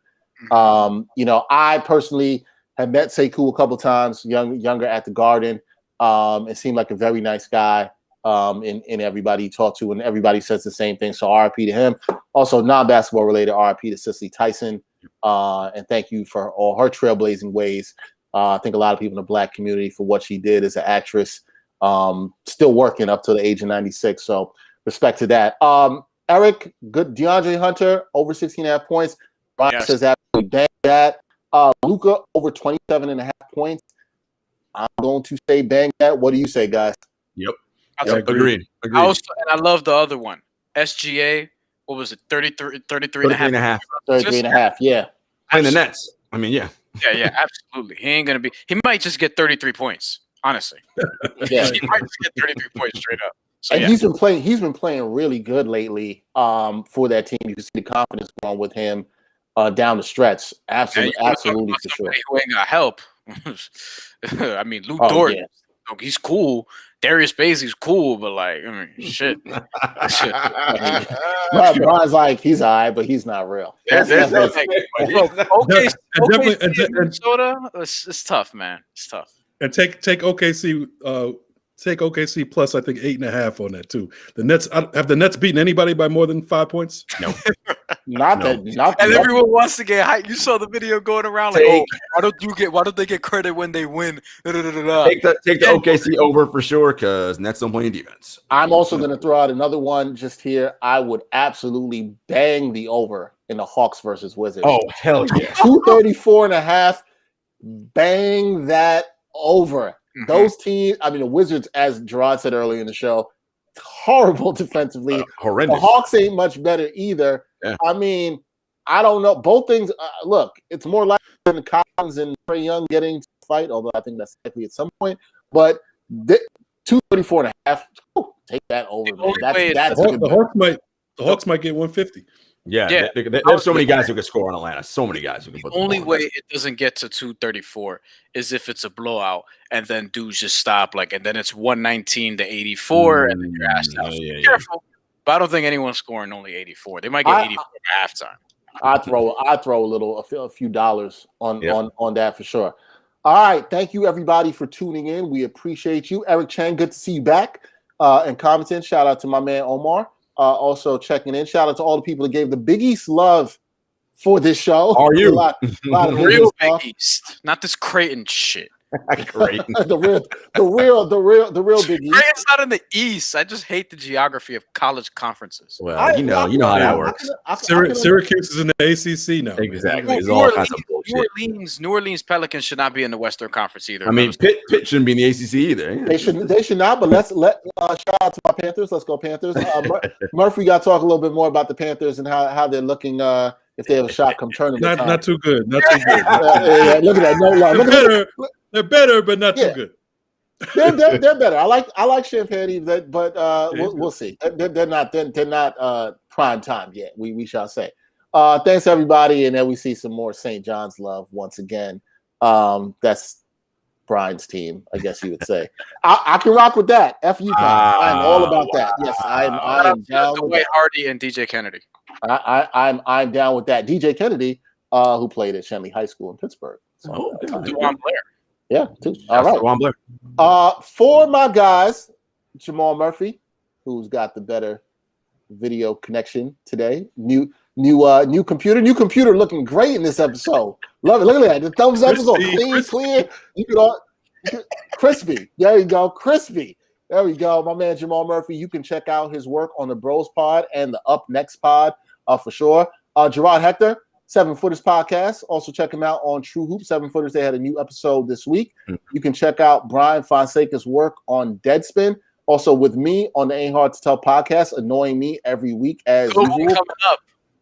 I personally have met Sekou a couple of times, younger at the Garden. It seemed like a very nice guy in everybody he talked to, and everybody says the same thing. So RIP to him. Also, non-basketball related, RIP to Cicely Tyson. And thank you for all her trailblazing ways. I think a lot of people in the Black community for what she did as an actress, still working up to the age of 96. So respect to that. Eric, good. DeAndre Hunter, over 16.5 points. Brian says absolutely bang that. Luka, over 27.5 points. I'm going to say bang that. What do you say, guys? Yep. Agreed. I love the other one. SGA, what was it? 33 and a half. 33 and a half, yeah. Playing the Nets. I mean, yeah. Yeah, absolutely. He might just get 33 points, honestly. Yeah. He might just get 33 points straight up. So, and he's been playing really good lately for that team. You can see the confidence going with him down the stretch. Absolutely for sure. Who ain't got help. I mean, Lou Dort, he's cool. Darius Bazley's cool, but shit. Brian's like, he's all right, but he's not real. Minnesota, it's tough, man. It's tough. And take OKC. Take OKC plus, I think, 8.5 on that too. The Nets have the Nets beaten anybody by more than 5 points? No. Not everyone wants to get hyped. You saw the video going around why don't they get credit when they win? Take the OKC over for sure, because Nets don't play defense. I'm also going to throw out another one just here. I would absolutely bang the over in the Hawks versus Wizards. Oh, hell yeah. 234.5. Bang that over. Mm-hmm. Those teams, the Wizards, as Jarod said earlier in the show, horrible defensively. Horrendous. The Hawks ain't much better either. Yeah. I mean, I don't know. Both things. Look, it's more likely than the Collins and Trae Young getting to fight, although I think that's likely at some point. But 234.5. Take that over. The Hawks might get 150. Yeah. They have so many guys who can score in Atlanta. So many guys who can put the only way it doesn't get to 234 is if it's a blowout and then dudes just stop, and then it's 119 to 84 and then you're asked out. Careful. But I don't think anyone's scoring only 84. They might get 84 at halftime. I'd throw a few dollars on that for sure. All right. Thank you, everybody, for tuning in. We appreciate you. Eric Chang, good to see you back and commenting. Shout out to my man Omar. Also checking in. Shout out to all the people that gave the Big East love for this show. Are you? A lot of real Big East, not this Creighton shit. Creighton. the real Big East. Creighton's not in the East. I just hate the geography of college conferences. Well, you know how that works. Syracuse is in the ACC now. Exactly. It's all kinds of bullshit. New Orleans Pelicans should not be in the Western Conference either. I mean, Pitt shouldn't be in the ACC either. They should not. But let's shout out to my Panthers. Let's go Panthers. Murphy got to talk a little bit more about the Panthers and how they're looking. If they have a shot come tournament. Not too good. Not too good. Look at that. No lie. They're better, but not too good. They're better. I like Champagne, but we'll see. They're not prime time yet. We shall say. Thanks everybody, and then we see some more St. John's love once again. That's Brian's team, I guess you would say. I can rock with that. F you guys. I'm all about that. Yes, I am down with Dwight Hardy and DJ Kennedy. I'm down with that. DJ Kennedy, who played at Cheney High School in Pittsburgh. So, Juwan Blair. Yeah, too. All right. Juwan Blair. For my guys, Jamal Murphy, who's got the better video connection today. New computer looking great in this episode. Love it. Look at that. The thumbs up is all clear. You can crispy. There you go. Crispy. There we go. My man Jamal Murphy. You can check out his work on the Bros Pod and the Up Next Pod for sure. Jarod Hector, 7 Footers Podcast. Also check him out on True Hoop 7 Footers. They had a new episode this week. You can check out Bryan Fonseca's work on Deadspin. Also with me on the Ain't Hard to Tell podcast, annoying me every week as usual.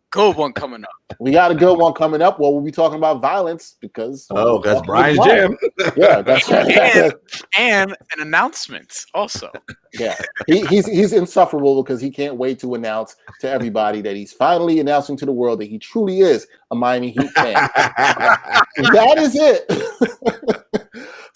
Good one coming up. We got a good one coming up. Well, we'll be talking about violence because that's Brian's jam. Yeah, that's right. and an announcement also. Yeah, he's insufferable because he can't wait to announce to everybody that he's finally announcing to the world that he truly is a Miami Heat fan. That is it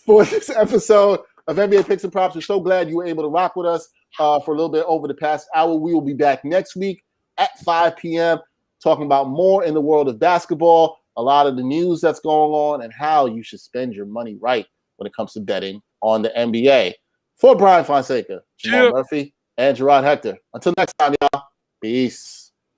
for this episode of NBA Picks and Props. We're so glad you were able to rock with us for a little bit over the past hour. We will be back next week at 5 p.m. talking about more in the world of basketball, a lot of the news that's going on, and how you should spend your money right when it comes to betting on the NBA. For Bryan Fonseca, Jamal Murphy, and Jarod Hector. Until next time, y'all. Peace.